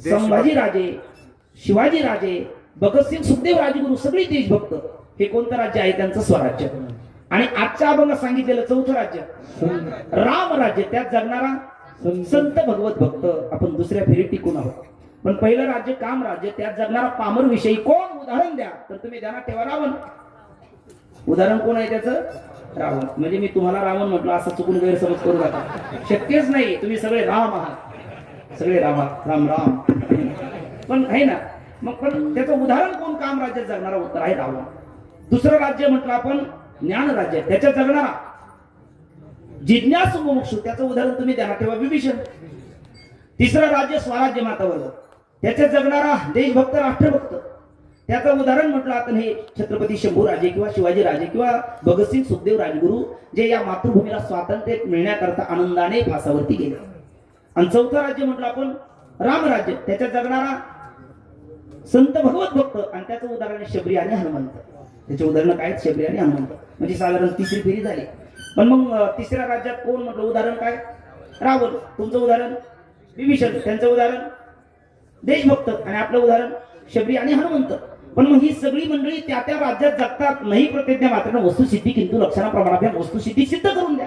संभाजी राजे, शिवाजी राजे, भगतसिंग, सुखदेव, राजगुरू, सगळी देशभक्त. हे कोणतं राज्य आहे? त्यांचं स्वराज्य. आणि आजच्या अभंगात सांगितलेलं चौथं राज्य राम राज्य, त्यात जगणारा संत भगवत भक्त. आपण दुसऱ्या फेरीत टिकून आहोत. पण पहिलं राज्य काम राज्य, त्यात जगणारा पामर विषयी कोण? उदाहरण द्या. तर तुम्ही ध्यानात ठेवा, रावण. उदाहरण कोण आहे त्याचं? रावण. म्हणजे मी तुम्हाला रावण म्हटलं असं चुकून गैरसमज करू नका, शक्यच नाही. तुम्ही सगळे राम आहात, सगळे राम राम राम पण आहे ना. मग पण त्याचं उदाहरण कोण? काम राज्यात जगणारा उत्तर आहे रावण. दुसरं राज्य म्हटलं आपण ज्ञान राज्य, त्याच्यात जगणारा जिज्ञासू मुमुक्षु, त्याचं उदाहरण तुम्ही ध्यानात ठेवा विभीषण. तिसरं राज्य स्वराज्य माता वर्ग, त्याच्यात जगणारा देशभक्त राष्ट्रभक्त, त्याचं उदाहरण म्हटलं आपण हे छत्रपती शंभूराजे किंवा शिवाजी राजे किंवा भगतसिंग, सुखदेव, राजगुरू, जे या मातृभूमीला स्वातंत्र्य मिळण्याकरता आनंदाने फासावरती गेले. आणि चौथं राज्य म्हटलं आपण राम राज्य, त्याच्यात जगणारा संत भगवत भक्त, आणि त्याचं उदाहरण शबरी आणि हनुमंत. त्याचे उदाहरण काय? शबरी आणि हनुमंत. म्हणजे साधारण तिसरी फेरी झाली. पण मग तिसऱ्या राज्यात कोण म्हटलं? उदाहरण काय? रावण. तुमचं उदाहरण विभीषण, त्यांचं उदाहरण देशभक्त, आणि आपलं उदाहरण शबरी आणि हनुमंत. पण मग ही सगळी मंडळी त्या त्या राज्यात जगतात. नाही प्रतिज्ञा मात्र वस्तुसिद्धी किंतु लक्षणा प्रमाणाभ्याम, वस्तुसिद्धी सिद्ध करून द्या.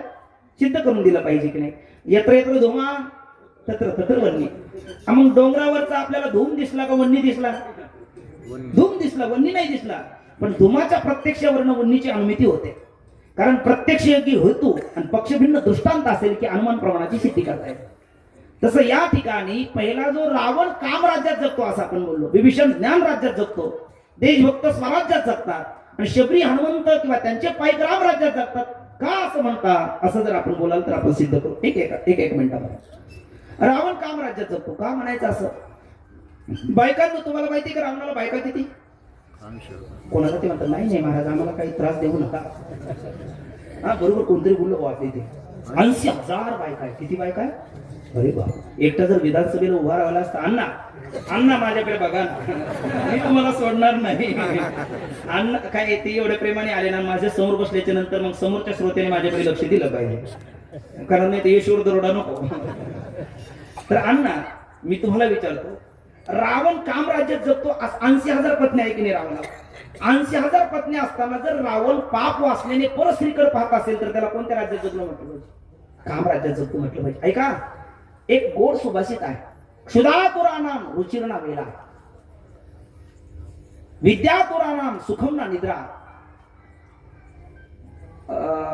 सिद्ध करून दिलं पाहिजे की नाही? यत्र यत्र धुमा तत्र तत्र वन्नी. मग डोंगरावरचा आपल्याला धूम दिसला का वन्नी दिसला? धूम दिसला, वन्नी नाही दिसला. पण धुमाच्या प्रत्यक्ष वर्ण वन्नीची अनुमती होते. कारण प्रत्यक्ष योगी होतो आणि पक्षभिन्न दृष्टांत असेल की अनुमान प्रमाणाची सिद्धी करता येते. तसं या ठिकाणी पहिला जो रावण काम राज्यात जगतो असं आपण बोललो, विभीषण ज्ञान राज्यात जगतो, देशभक्त स्वराज्यात जगतात, आणि शबरी हनुमंत किंवा त्यांचे पाईक राम राज्यात जगतात. का असं म्हणतात असं जर आपण बोलाल तर आपण सिद्ध करू. एक मिनिटामध्ये रावण काम राज्यात जगतो का म्हणायचं असं? बायकांना तुम्हाला माहिती का रावणाला बायका किती? कोणाला ते म्हणतात नाही महाराज आम्हाला काही त्रास देऊ नका. हा बरोबर कोणतरी बोललो बाबा आपल्या इथे 80,000 बायका आहे. किती बायका आहे? अरे बाबा, एकटा जर विधानसभेला उभा राहिला असता, अण्णा माझ्याकडे बघा मी तुम्हाला सोडणार नाही. अण्णा काय ते एवढ्या प्रेमाने आले ना माझ्या समोर बसल्याच्या नंतर मग समोरच्या श्रोत्याने माझ्याकडे लक्ष दिलं पाहिजे, कारण नाही ते यशोर दरोडा नको. तर अण्णा मी तुम्हाला विचारतो, रावण काम राज्यात जगतो, 80,000 पत्नी आहे की नाही रावणाला? 80,000 पत्नी असताना जर रावण पाप वाचल्याने परस्त्रीकडे पाहत असेल तर त्याला कोणत्या राज्यात जगलं म्हटलं पाहिजे? काम राज्यात जगतो म्हटलं पाहिजे. ऐका, एक गोड सुभाषित आहे, क्षुधा तुरानाम रुचिर्ना वेला, विद्या तुरानाम सुखम ना निद्रा.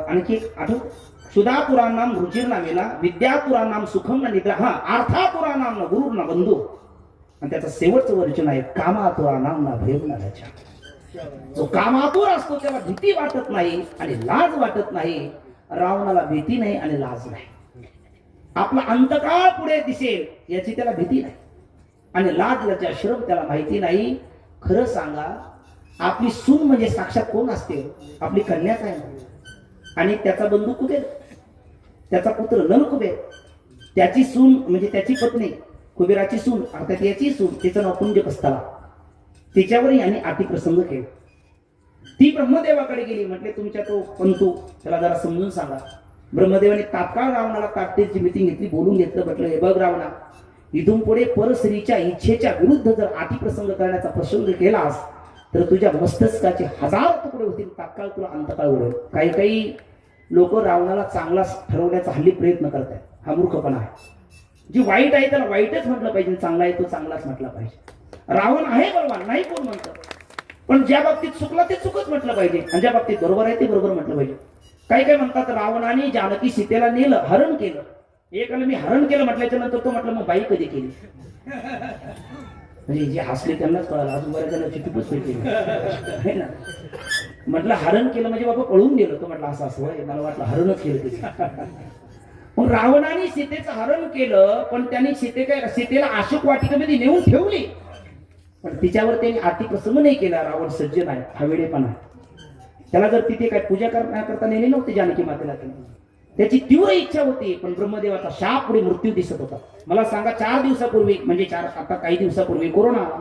आणखी आठव, क्षुधा तुरानाम रुचिर्ना वेला, विद्या तुरानाम सुखम ना निद्रा, हा अर्था तुरानाम ना गुरु ना बंधू. आणि त्याचं शेवटचं वचन आहे, कामातुरा नाम ना भयम ना राजा. जो कामातुर असतो त्याला भीती वाटत नाही आणि लाज वाटत नाही. रावणाला भीती नाही आणि लाज नाही. आपला अंतकाळ पुढे दिसेल याची त्याला भीती नाही आणि लाज लज्जा शरम त्याला माहिती नाही. खरं सांगा, आपली सून म्हणजे साक्षात कोण असते? आपली कन्याच आहे ना. आणि त्याचा बंधू कुबेर, त्याचा पुत्र नल कुबेर, त्याची सून म्हणजे त्याची पत्नी कुबेराची सून, अर्थात याची सून, तिचं नाव पुंज असताना तिच्यावर याने अतिप्रसंग केले. ती ब्रह्मदेवाकडे गेली, म्हटले तुमच्या तो पंतू त्याला जरा समजून सांगा. ब्रह्मदेवाने तात्काळ रावणाला तात्तेची मिटिंग घेतली, बोलून घेतलं. म्हटलं हे बघ रावणा, इथून पुढे परस्त्रीच्या इच्छेच्या विरुद्ध जर अतिप्रसंग करण्याचा प्रसंग केलास तर तुझ्या मस्तकाचे 1000 तुकडे होतील, तात्काळ तुला अंतकाळ उडेल. काही लोक रावणाला चांगला ठरवण्याचा हल्ली प्रयत्न करतात. हा मूर्खपणा आहे. जी वाईट आहे त्याला वाईटच म्हटलं पाहिजे, चांगला आहे तो चांगलाच म्हटला पाहिजे. रावण आहे बरोबर नाही कोण म्हणतं, पण ज्या बाबतीत चुकला ते चुकच म्हटलं पाहिजे आणि ज्या बाबतीत बरोबर आहे ते बरोबर म्हटलं पाहिजे. काही म्हणतात रावणाने जानकी सीतेला नेलं, हरण केलं. एकाला मी हरण केलं म्हटल्याच्या नंतर तो म्हटलं मग बाई कधी केली? म्हणजे जे हसले त्यांनाच कळालं, अजून बऱ्याच चिठ्ठीपच केली ना. म्हटलं हरण केलं म्हणजे बाबा पळून गेलो. तो म्हटलं असं असं मला वाटलं हरणच केलं ते. मग रावणाने सीतेचं हरण केलं, पण त्यांनी सीतेला अशोक वाटिकेमध्ये नेऊन ठेवली, पण तिच्यावर त्यांनी अतिप्रसंग नाही केला. रावण सज्जन आहे, हा वेडेपणा आहे. त्याला जर तिथे काय पूजा करता नेली नव्हती जानकी मातेला, त्याची तीव्र इच्छा होती, पण ब्रह्मदेवाचा शाप पुढे मृत्यू दिसत होता. मला सांगा, 4 दिवसापूर्वी म्हणजे आता काही दिवसापूर्वी कोरोना आला.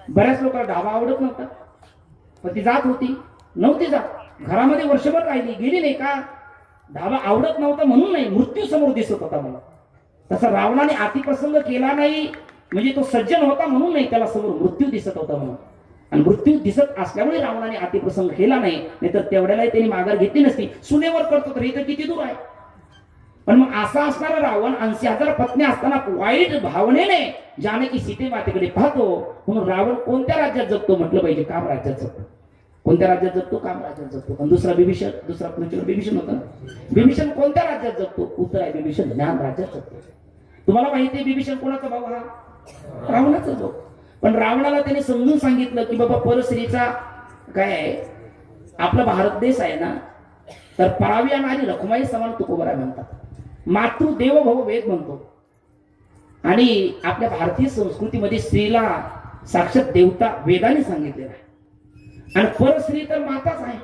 बऱ्याच लोकांना ढाबा आवडत नव्हता, पण ती जात नव्हती जात, घरामध्ये वर्षभर राहिली, गेली नाही का? ढाबा आवडत नव्हता म्हणून नाही, मृत्यू समोर दिसत होता मला. तसा रावणाने अतिप्रसंग केला नाही म्हणजे तो सज्जन होता म्हणून नाही, त्याला समोर मृत्यू दिसत होता म्हणून. आणि मृत्यू दिसत असल्यामुळे रावणाने अतिप्रसंग केला नाही, नाहीतर तेवढ्यालाही त्यांनी माघार घेतली नसती. सुनेवर करतो तर इथं किती दूर आहे. पण मग असा असणारा रावण 80,000 पत्नी असताना वाईट भावनेने जानकी सीते मातेकडे पाहतो. म्हणून रावण कोणत्या राज्यात जगतो म्हटलं पाहिजे? काम राज्यात जगतो. कोणत्या राज्यात जगतो? काम राज्यात जगतो. पण दुसरा विभीषण होता ना. विभीषण कोणत्या राज्यात जगतो? उत्तर आहे विभीषण ज्ञान राज्यात जगतो. तुम्हाला माहिती आहे विभीषण कोणाचा भाऊ? हा रावणाचा भाऊ. पण रावणाला त्याने समजून सांगितलं की बाबा परस्त्रीचा काय आहे, आपला भारत देश आहे ना, तर परावी आणि रखुमाई समान तुकोबरा म्हणतात. मातृदेव भव वेद म्हणतो. आणि आपल्या भारतीय संस्कृतीमध्ये स्त्रीला साक्षात देवता वेदाने सांगितलेला आहे, आणि परस्त्री तर माताच आहे.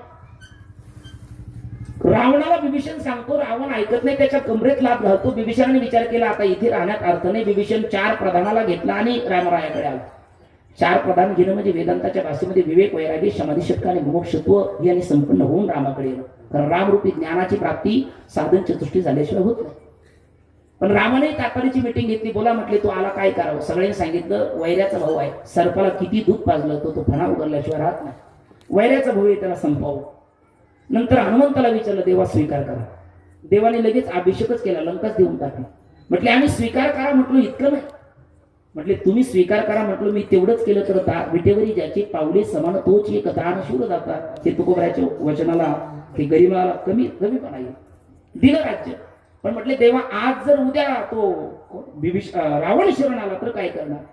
रावणाला विभीषण सांगतो, रावण ऐकत नाही, त्याच्या कमरेत लाथ घालतो. विभीषणाने विचार केला आता इथे राहण्यात अर्थ नाही. विभीषण 4 प्रधानाला घेतला आणि रामरायाकडे आला. 4 प्रधान घेणं म्हणजे वेदांताच्या भाषेमध्ये विवेक, वैराग्य, समाधी, षटक आणि मोक्षत्व यांनी संपन्न होऊन रामाकडे येणं. कारण रामरूपी ज्ञानाची प्राप्ती साधन चतुष्टी झाल्याशिवाय होत नाही. पण रामाने तातडीची मीटिंग घेतली. बोला म्हटले, तो आला काय करावं? सगळ्यांनी सांगितलं वैऱ्याचा भाऊ आहे, सर्पाला किती दूध पाजलं तो फणा उघडल्याशिवाय राहत नाही. वैऱ्याचा भाऊ आहे, त्याला संपवावं. नंतर हनुमंताला विचारलं, देवा स्वीकार करा. देवाने लगेच अभिषेकच केला, लंकाच देऊन टाकली. म्हटले आम्ही स्वीकार करा. म्हटलं इतकं नाही. म्हटले तुम्ही स्वीकार करा. म्हटलं मी तेवढंच केलं तर विटेवरी ज्याची पावले समान तोच एक दान शूर जाता. हे तुकोबराच्या वचनाला की गरीबाला कमीपणा येईल. दिलं राज्य, पण म्हटले देवा आज जर उद्या तो रावण शरण आला तर काय करणार?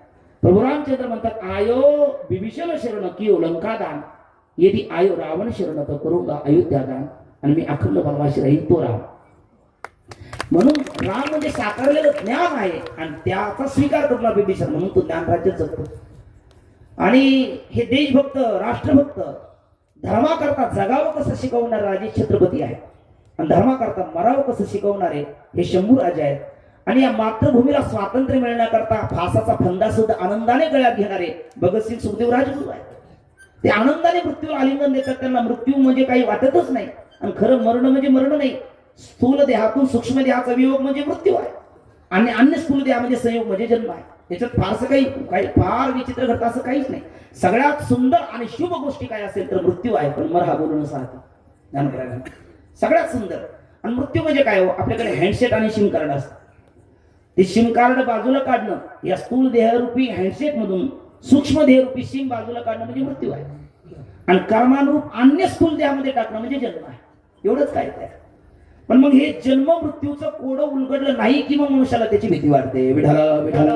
प्रभू रामचंद्र म्हणतात आयो बिभीषण शरण कियो लंका दान, यदि आयो रावण शरण तर करूंगा अयोध्या दान. आणि मी अखंड वनवासी राहील तो राम. म्हणून राम म्हणजे साकारलेलं ज्ञान आहे आणि त्याचा स्वीकार करणार बिभीषण, म्हणून तो ज्ञान राज्य जगतो. आणि हे देशभक्त राष्ट्रभक्त धर्माकरता जगावं कसं शिकवणारे राजे छत्रपती आहे आणि धर्माकरता मरावं कसं शिकवणारे हे शंभू राजे आहेत. आणि या मातृभूमीला स्वातंत्र्य मिळण्याकरता फासाचा फंदा सुद्धा आनंदाने गळ्यात घेणारे भगतसिंग सुखदेव राजगुरू आहेत. ते आनंदाने मृत्यूला आलिंगन देतात. त्यांना मृत्यू म्हणजे काही वाटतच नाही. आणि खरं मरण म्हणजे मरण नाही, स्थूल देहातून सूक्ष्म देहाचा वियोग म्हणजे मृत्यू आहे आणि अन्य स्थूल देहामध्ये संयोग म्हणजे जन्म आहे. त्याच्यात फारसं काही फार विचित्र घडतं असं काहीच नाही. सगळ्यात सुंदर आणि शुभ गोष्टी काय असेल तर मृत्यू आहे. पण मर हा बोलून सांगतो सगळ्यात सुंदर. आणि मृत्यू म्हणजे काय हो, आपल्याकडे हँडसेट आणि सिम कार्ड असतं. ते सिम कार्ड बाजूला काढणं, या स्थूल देहरूपी हँडसेट मधून सूक्ष्म देहरूपी सिम बाजूला काढणं म्हणजे मृत्यू आहे. आणि कर्मानुरूप अन्य स्थूल देहामध्ये टाकणं म्हणजे जन्म आहे. एवढंच काय ते. पण मग हे जन्म मृत्यूचं कोडं उलगडलं नाही की मग मनुष्याला त्याची भीती वाटते. विठाला विठाला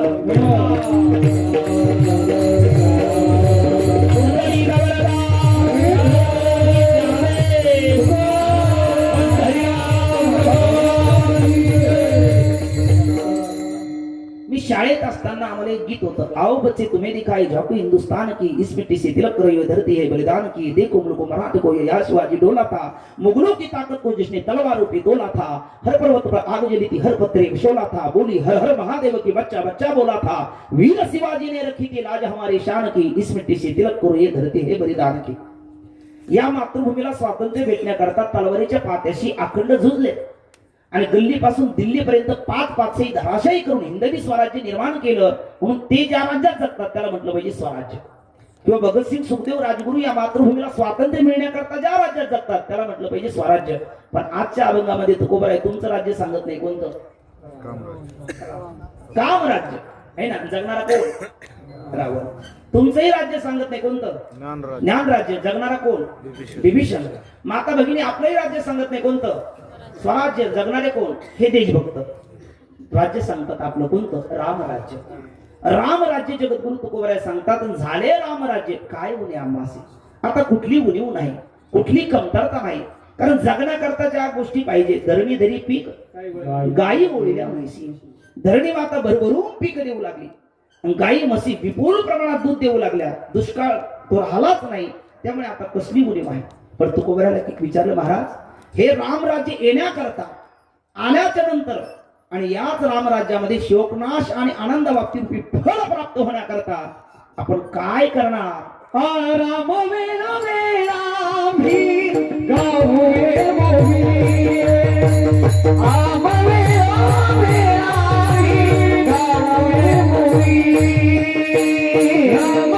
मी शाळेत असताना आम्हाला एक गीत होतं, आओ बच्चे तुम्हें दिखाई झांकी हिंदुस्तान की, इस मिट्टी से तिलक करो ये धरती है बलिदान की, देखो मुल्को मराठे को ये या शिवाजी डोला था, मुगलों की ताकत को जिसने तलवारों पे तोला था, हर पर्वत पर आग जली थी हर पत्थर एक शोला था, बोली हर हर महादेव की बच्चा बच्चा बोला था, वीर शिवाजी ने रखी थी लाज हमारी शान की, इस मिट्टी से तिलक करो ये धरती है बलिदान की. या मातृभूमीला स्वातंत्र्य भेटण्याकरता तलवारीच्या पात्याशी अखंड झुजले आणि गल्लीपासून दिल्लीपर्यंत 5 धराशायी करून हिंदवी स्वराज्य निर्माण केलं. म्हणून ते ज्या राज्यात जगतात त्याला म्हटलं पाहिजे स्वराज्य. किंवा भगतसिंग सुखदेव राजगुरू या मातृभूमीला स्वातंत्र्य मिळण्याकरता ज्या राज्यात जगतात त्याला म्हटलं पाहिजे स्वराज्य. पण आजच्या अभंगामध्ये तुकोबर आहे, तुमचं राज्य सांगत नाही कोणतं? काम राज्य आहे ना. जगणारा कोण? रावण. तुमचंही राज्य सांगत नाही कोणतं? ज्ञान राज्य. जगणारा कोण? बिभीषण. माता भगिनी आपलंही राज्य सांगत नाही कोणतं? स्वराज्य. जगणारे कोण? हे देशभक्त. राज्य सांगतात आपलं कोणतं? रामराज्य. रामराज्य जगद्गुरु तुकोबराय सांगतात झाले रामराज्य काय उणे आम्हासी. आता कुठली उणीव नाही, कुठली कमतरता नाही. कारण जगण्याकरता ज्या गोष्टी पाहिजे, धरणी धरी पीक गायी ओळील्या म्हैसी. धरणी माता भरभरून पीक देऊ लागली आणि गायी म्हशी विपुल प्रमाणात दूध देऊ लागल्या. दुष्काळ तो राहिलाच नाही. त्यामुळे आता कसली उणीव आहे. पण तुकोबरायला विचारलं, महाराज हे रामराज्य येण्याकरता आल्याच्या नंतर आणि याच रामराज्यामध्ये शोकनाश आणि आनंद बाबतीत फळ प्राप्त होण्याकरता आपण काय करणार? राम वेळा वेळा भी गाऊ रे मोही, राम वेळा वेळा भी गाऊ रे मोही, राम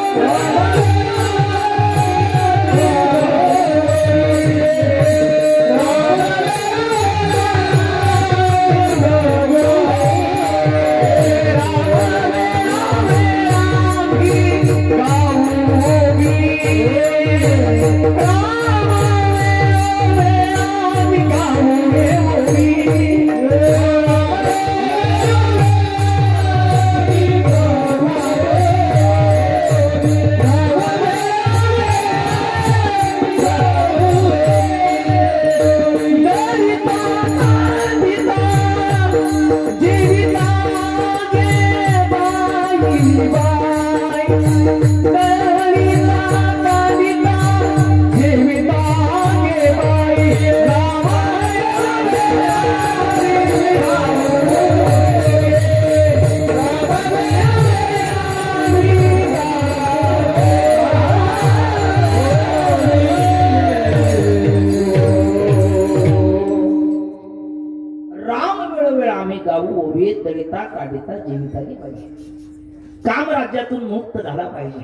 काम राज्यातून मुक्त झाला पाहिजे.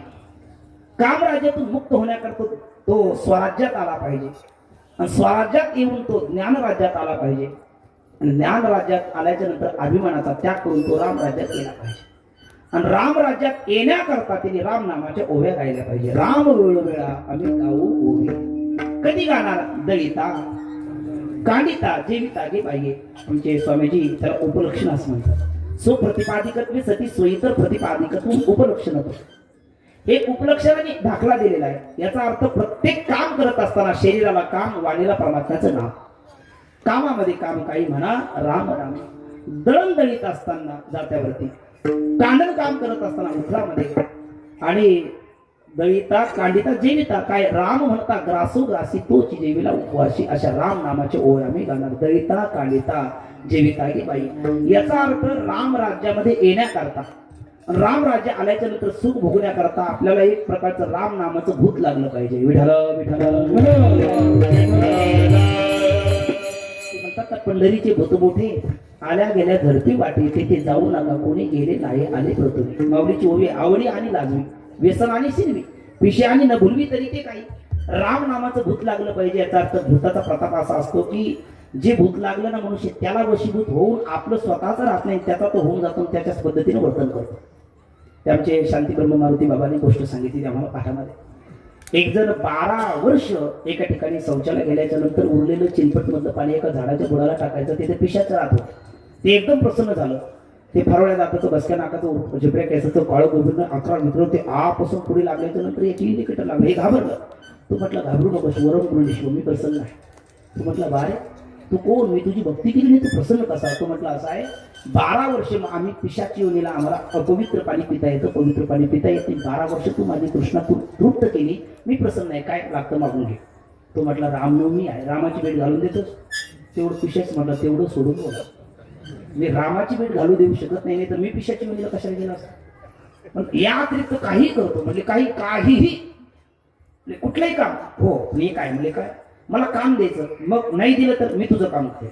काम राज्यातून मुक्त होण्याकरता तो स्वराज्यात आला पाहिजे आणि स्वराज्यात येऊन तो ज्ञान राज्यात आला पाहिजे आणि ज्ञान राज्यात आल्याच्या नंतर अभिमानाचा त्याग करून तो राम राज्यात गेला पाहिजे. आणि राम राज्यात येण्याकरता तिने राम नामाच्या ओव्या गायल्या पाहिजे. राम वेळोवेळा आम्ही गाऊ ओवे. कधी गाणार दळिता कांडिता जेविता गे बाई. आमचे स्वामीजी त्याला उपलक्षण असं म्हणतात. सुप्रतिपादिकत्वे सती सोयीतर प्रतिपादिकत्व उपलक्षण होतं. हे उपलक्षणाने दाखला दिलेला आहे. याचा अर्थ प्रत्येक काम करत असताना शरीराला काम, वाणीला परमात्म्याचं नाव. कामामध्ये काम काही म्हणा राम राम. दळण दळीत असताना जात्यावरती, कांडण काम करत असताना उखळामध्ये, आणि दळिता कांडिता जेविता काय राम म्हणता ग्रासो ग्रासी तोची जेवीला उपवासी. अशा राम नामाचे ओळ आम्ही गाणार. दळिता कांडिता जेविता ही बाई. याचा अर्थ राम राज्यामध्ये येण्याकरता, राम राज्य आल्याच्या नंतर सुख भोगण्याकरता आपल्याला एक प्रकारचं राम नामाचं भूत लागलं पाहिजे. विठ्ठल विठ्ठल म्हणतात. पंढरीचे भूत मोठे आल्या गेल्या झडपी वाटे, तेथे जाऊ नका कोणी गेले नाही आले प्रथमी. माऊलीची ओवी आवडी आणि लाजवी, व्यसन आणि शिनवी, पिशे आणि न भुलवी तरी ते काही. राम नामाचं भूत लागलं पाहिजे. याचा अर्थ भूताचा प्रताप असा असतो की जे भूत लागलं ना मनुष्य त्याला वशीभूत होऊन आपलं स्वतःच राहत नाही, त्याचा तो होऊन जातो, त्याच्याच पद्धतीने वर्तन करतो. ते आमचे शांती ब्रह्म मारुती बाबांनी गोष्ट सांगितली आम्हाला पाठामध्ये. एक जण 12 वर्ष एका ठिकाणी शौचालय गेल्याच्या नंतर उरलेलं चिलपट मधलं पाणी एका झाडाच्या बुडाला टाकायचं. तिथे पिशाचं राहत होतं. ते एकदम प्रसन्न झालं. ते फरवड्या दाताचं, बसक्या नाकाचं, झिपऱ्या केसाचं, काळं गोबीनं 11 मित्र ते आपासून पुढे लागल्याच्या नंतर एक इंडिकेटर लागलं. हे घाबरलं. तो म्हटलं घाबरू नकोस, वरून म्हणून मी प्रसन्न आहे. तो म्हटलं बारे तू कोण, मी तुझी भक्ती केली नाही, तू प्रसन्न कसा. तो म्हटलं असं आहे 12 वर्ष आम्ही पिशाची योनीला आम्हाला अपवित्र पाणी पिता येतं, पवित्र पाणी पिता येते. 12 वर्ष तू माझी कृष्णा तृप्त केली, मी प्रसन्न आहे, काय लागतं मागून घे. तो म्हटला रामनवमी आहे, रामाची भेट घालून देतोस. तेवढं पिशाच म्हटलं तेवढं सोडून बोला. मी रामाची भेट घालू देऊ शकत नाही, तर मी पिशाची योनीला कशाला गेला असतो. पण या अतिरिक्त काही करतो म्हणजे काहीही कुठलंही काम. हो मी काय म्हणजे काय मला काम द्यायचं, मग नाही दिलं तर मी तुझं काम करेन,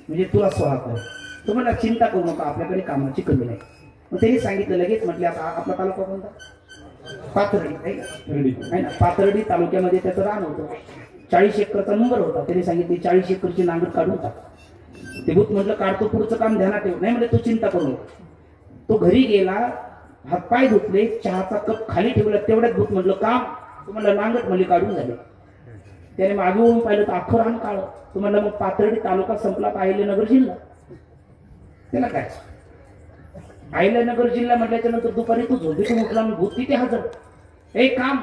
म्हणजे तुला स्वाहा कर. तो म्हटला चिंता करू नका, आपल्याकडे कामाची कमी नाही. मग त्यांनी सांगितलं लगेच. म्हटले आता आपला तालुका कोणता, पाथर्डी आहे ना. पाथर्डी तालुक्यामध्ये त्याचं रान होतं. 40 एकरचा नंबर होता. त्यांनी सांगितले 40 एकरची नांगर काढून टाक. ते भूत म्हटलं काढतो, पुढचं काम ध्यानात ठेव. नाही म्हणजे तू चिंता करू नको. तो घरी गेला, हातपाय धुतले, चहाचा कप खाली ठेवला. तेवढ्यात भूत म्हटलं काम. तो म्हणलं नांगट म्हणली काढून झाले. त्याने मागे होऊन पाहिलं तर अख्खं रान काढ. तो म्हणलं मग पाथर्डी तालुका संपला, अहिल्यानगर जिल्हा. त्याला काय अहिल्यानगर जिल्हा म्हटल्याच्या नंतर दुपारी तू झोपेतून उठला, भूत तिथे हजर. हे काम.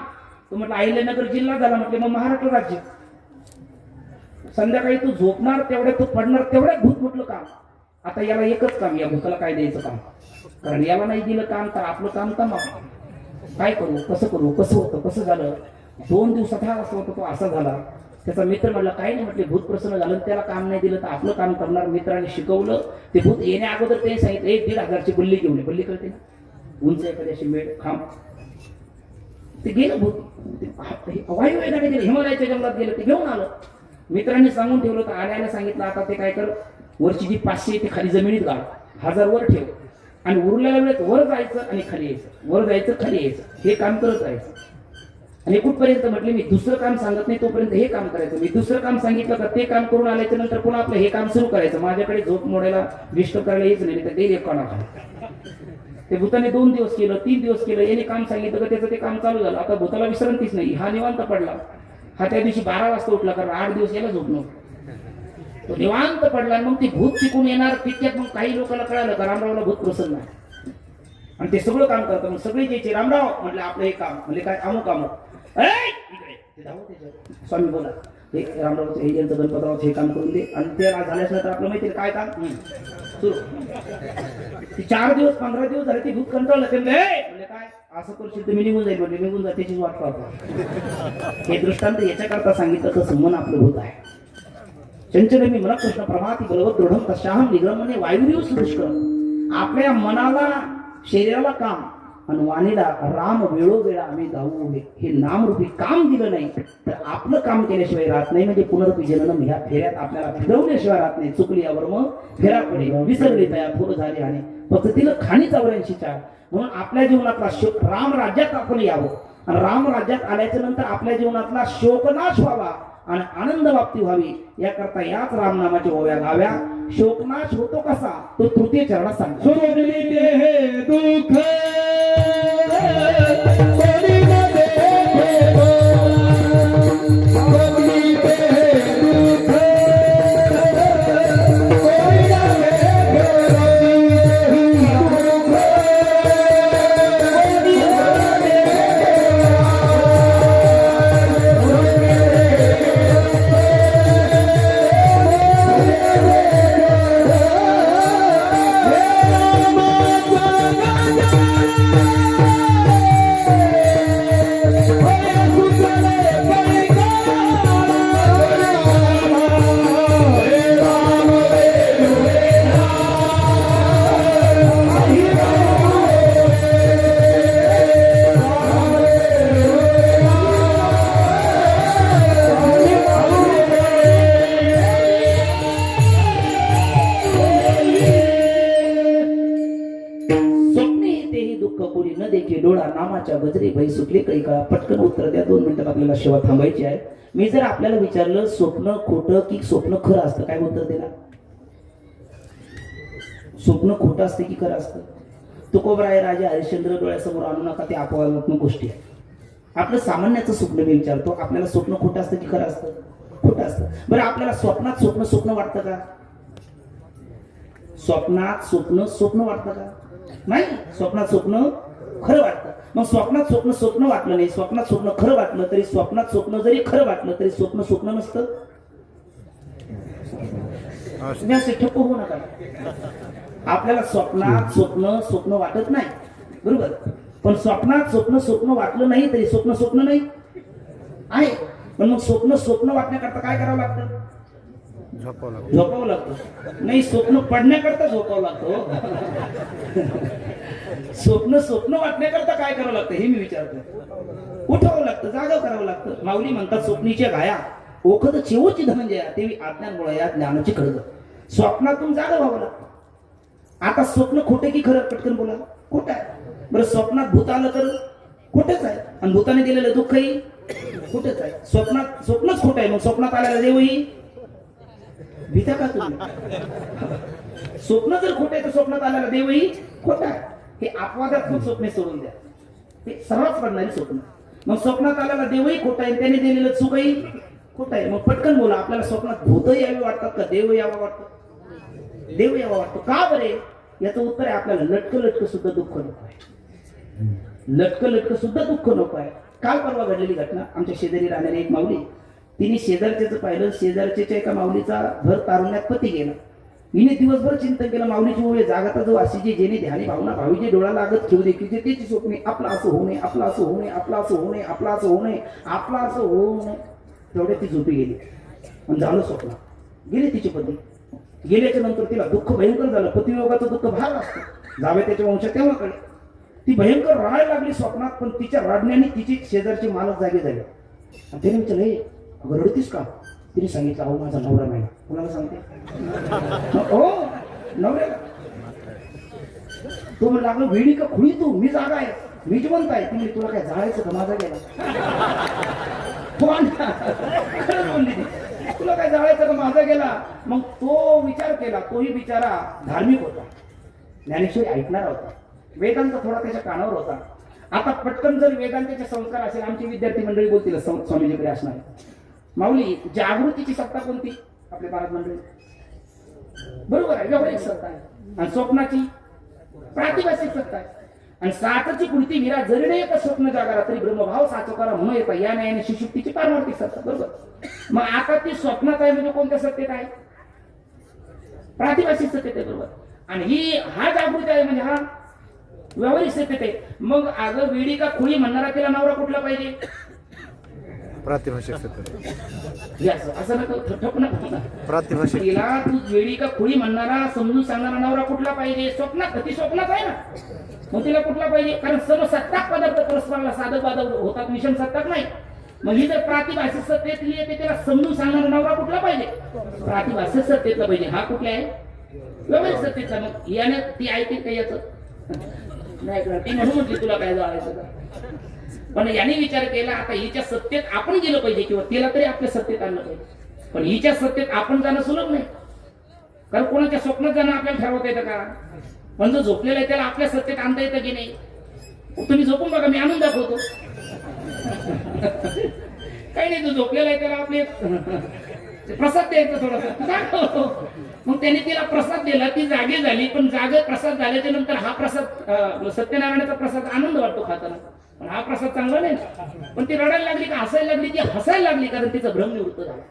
तो म्हटलं अहिल्यानगर जिल्हा झाला. म्हटले मग महाराष्ट्र राज्य. संध्याकाळी तू झोपणार तेवढ्यात तू पडणार तेवढ्यात भूत म्हटलं काम. आता याला एकच काम, या भूताला काय द्यायचं काम, कारण याला नाही दिलं काम तर आपलं काम तमाम. काय करू, कसं करू, कसं होतं, कसं झालं. 2 दिवसात हा असं होतं, तो असा झाला. त्याचा मित्र म्हटलं काही नाही. म्हटले भूत प्रसन्न झालं, त्याला काम नाही दिलं तर आपलं काम करणार. मित्राने शिकवलं. ते भूत येण्या अगोदर ते सांगितलं 1,500ची बल्ली घेऊन ये. बल्ली कळते ना, उंच एखादी अशी मेढ खांब. ते गेलं भूत. वायू वेगाने गेलं, हिमालयाच्या जंगलात गेलं, ते घेऊन आलं. मित्रांनी सांगून ठेवलं तर आल्याला सांगितलं आता ते काय कर, वरची जी 500 ते खाली जमिनीत गाड, 1000 वर ठेव, आणि उरलेल्या वेळेत वर जायचं आणि खाली यायचं, वर जायचं खाली यायचं, हे काम करत राहायचं. आणि कुठपर्यंत म्हटले मी दुसरं काम सांगत नाही तोपर्यंत हे काम करायचं. मी दुसरं काम सांगितलं का ते काम करून आल्याच्या नंतर पुन्हा आपलं हे काम सुरू करायचं. माझ्याकडे झोप मोडायला डिस्टर्ब करायला यायचं नाही, तर ते कोणाला. ते भूताने 2 दिवस केलं, 3 दिवस केलं. याने काम सांगितलं का त्याचं ते काम चालू झालं. आता भूताला विश्रांतीच नाही. हा निवांत पडला. हा त्या दिवशी 12 वाजता उठला, कारण 8 दिवस याला झोप नव्हतं. तो निवांत पडला. मग ती भूत तिकून येणार तितक्यात मग काही लोकांना कळालं का रामरावला भूत प्रसन्न आहे आणि ते सगळं काम करतात. मग सगळे यायचे रामराव म्हटलं आपलं हे काम म्हणजे काय अमुक अमुक स्वामी बोला हे रामराव हे यांचं गणपतरावचं हे काम करून दे. आणि ते झाल्याच नंतर आपलं माहिती काय काम सुरू. 4 दिवस 15 दिवस झाले ते भूत कंटाळलं. ते म्हणजे काय असं करशील तर मी निघून जाईल. म्हणजे निघून जाते त्याचीच वाट पाहतो. हे दृष्टांत याच्याकरता सांगितलं तसं मन आपलं भूत आहे. चंचल मी मला कृष्ण प्रभाती बलवत दृढम तशाहम निग्रमणे वायुदेव दुष्कर. आपल्या मनाला शरीराला काम आणि वाणीला राम वेळोवेळा आम्ही गाऊ. हे नामरूपी काम दिलं नाही तर आपलं काम केल्याशिवाय राहत नाही. म्हणजे पुनरपी जननम ह्या फेऱ्यात आपल्याला फिरवल्याशिवाय राहत नाही. चुकली यावर मग फेरा पडे विसरली तया फुल झाली आणि पद्धतीला खाणी 84 म्हणून आपल्या जीवनातला शोक राम राज्यात आपण यावं. आणि राम राज्यात आल्याच्या नंतर आपल्या जीवनातला शोकनाश व्हावा आणि आनंद प्राप्ती व्हावी याकरता याच रामनामाच्या ओव्या गाव्या. शोकनाश होतो कसा तो तृतीय चरणात सांगतो. दुःख रामाच्या गजरे भई सुटले काही काळा. पटकन उत्तर द्या, 2 मिनिटात आपल्याला सेवा थांबायची आहे. मी जर आपल्याला विचारलं स्वप्न खोटं की स्वप्न खरं असतं, काय उत्तर देणार? स्वप्न खोटं असतं की खरं असतं? तुकोबराय राजा हरिश्चंद्र डोळ्यासमोर आणू नका, ते अपवादात्मक गोष्टी आहेत. आपलं सामान्याचं स्वप्न मी विचारतो, आपल्याला स्वप्न खोटं असतं की खरं असतं? खोटं असतं. बरं, आपल्याला स्वप्नात स्वप्न वाटतं का? स्वप्नात स्वप्न वाटतं का? नाही. स्वप्नात स्वप्न खरं वाटतं. मग स्वप्नात स्वप्न वाटलं नाही, स्वप्नात स्वप्न खरं वाटलं तरी, स्वप्नात स्वप्न जरी खरं वाटलं तरी स्वप्न नसतं. तुम्ही असे ठप्प होऊ नका. आपल्याला स्वप्नात स्वप्न वाटत नाही, बरोबर. पण स्वप्नात स्वप्न वाटलं नाही तरी स्वप्न नाही आहे. पण मग स्वप्न वाटण्याकरता काय करावं लागतं? झोपावं लागतं. नाही, स्वप्न पडण्याकरता झोपावं लागतं. स्वप्न वाटण्याकरता काय करावं लागतं हे मी विचारतो. उठावं लागतं, जागा करावं लागतं. माऊली म्हणतात, स्वप्नीच्या गाया ओखद चिवची धनंजया तेवी आज्ञांमुळे या ज्ञानाची खळग. स्वप्नातून जागा व्हावं लागतं. आता स्वप्न खोटे की खरं? पटकन बोला. खोटं आहे. बरं, स्वप्नात भूत आलं तर खोटंच आहे, आणि भूताने दिलेलं दुःखही खोटंच आहे. स्वप्नच खोटं आहे. मग स्वप्नात आलेला देवही भीता का तुम्ही? स्वप्न जर खोटं आहे तर स्वप्नात आलेला देवही खोटा आहे. हे अपवादात्मक स्वप्ने सोडून द्या, ते सर्वच पडणारी स्वप्न. मग स्वप्नात आलेला देवही खोटा आहे, त्याने दिलेलं सुखही खोटं आहे. मग पटकन बोला, आपल्याला स्वप्नात भूतही यावे वाटतात का देव यावा वाटतं? देव यावा वाटतो. का बरे? याचं उत्तर आहे, आपल्याला लटक सुद्धा दुःख नको आहे. लटक सुद्धा दुःख नको आहे. काल परवा घडलेली घटना, आमच्या शेजारी राहणारी एक माऊली, तिने शेजारच्याच पाहिलं. शेजारच्या एका माऊलीचा भर तारुण्यात पती गेला. हिने दिवसभर चिंतन केलं, माऊलीची ओळे जागता जो अशी जे जेणे ध्यानी भावना भावीचे डोळा लागत ठेवू देखील त्याची स्वप्ने, आपला असं होऊ नये, आपला असं होऊ नये, आपला असं होऊ नये, आपला असं होऊ नये, आपला असं होऊ नये. तेवढ्या ती झोपी गेली आणि झालं स्वप्न. गेले तिचे पती. गेल्याच्या नंतर तिला दुःख भयंकर झालं. पतियोगाचं दुःख भार असतं. जावे त्याच्या वंशात तेव्हा कळे. ती भयंकर रडायला लागली स्वप्नात. पण तिच्या रडण्याने तिची शेजारचे मालक जागे झाले. त्याने विचारलं, हे अगं रडतीस का? तिने सांगितलं, अहो माझा नवरा मेला. कोणाला सांगते? हो, नवऱ्याला. तो म्हणला, अगं वेडी का खुळी तू? मी जागा आहे, मी जिवंत आहे. तुम्ही तुला काय जाळायचं का? माझा गेला. खरंच बोलली, तुला काय जाळायचं का? माझा गेला. मग तो विचार केला. तोही बिचारा धार्मिक होता, ज्ञानेश्वरी ऐकणारा होता, वेदांत थोडा त्याच्या कानावर होता. आता पटकन जर वेदांताचे संस्कार असेल, आमची विद्यार्थी मंडळी बोलतील स्वामीजीकडे असणार, माऊली जागृतीची सत्ता कोणती? आपले महाराज मंडळी, बरोबर आहे, व्यावहारिक सत्ता आहे. आणि स्वप्नाची प्रातिभासिक सत्ता आहे. आणि साचची कृती विरा जरी नाही का स्वप्न जागारा तरी ब्रह्मभाव साचकारा म्हणून येतात. या न्यायाने शिशुक्तीची पारमार्थिक सत्ता, बरोबर. मग आता ती स्वप्नात आहे म्हणजे कोणत्या सत्तेत आहे? प्रातिभासिक सत्तेत आहे, बरोबर. आणि ही हा जागृती आहे म्हणजे हा व्यावहारिक सत्तेत आहे. मग अगं वेडी का खुळी म्हणणारा तिला नवरा कुठला पाहिजे? प्रातिभाषिक सत्य. असं नको प्रातिभाषिक. तिला तू वेडी का खुळी म्हणणारा समजून सांगणारा नवरा कुठला पाहिजे? स्वप्नात. ती स्वप्नात आहे ना, मग तिला कुठला पाहिजे? कारण सर्व सत्ताक पदार्थ परस्पराला साधक बाधक होतात, विषम सत्ताक नाही. मग ही जर प्रातिभाषिक सत्तेतली येते, तिला समजून सांगणारा नवरा कुठला पाहिजे? प्रातिभाषिक सत्तेतला पाहिजे. हा कुठला आहे? व्यावहारिक सत्तेतला. मग याने ती ऐकते का याचं? नाही, ती म्हणून म्हटली तुला काय जायचं का? पण याने विचार केला, आता हिच्या सत्तेत आपण गेलं पाहिजे, किंवा तिला तरी आपल्या सत्तेत आणलं पाहिजे. पण हिच्या सत्तेत आपण जाणं सुलभ नाही, कारण कोणाच्या स्वप्नात जाणं आपल्याला ठरवता येतं का? पण जो झोपलेला आहे त्याला आपल्या सत्तेत आणता येतं की नाही? तुम्ही झोपून बघा, मी आणून दाखवतो. काही नाही, जो झोपलेला आहे त्याला आपले प्रसाद द्यायचा थोडासा. मग त्याने तिला प्रसाद दिला, ती जागी झाली. पण जागे प्रसाद झाल्याच्या नंतर हा प्रसाद, सत्यनारायणाचा प्रसाद आनंद वाटतो खाताना, पण हा प्रसाद चांगला नाही. पण ती रडायला लागली का हसायला लागली? ती हसायला लागली कारण तिचा भ्रम निवृत्त झाला.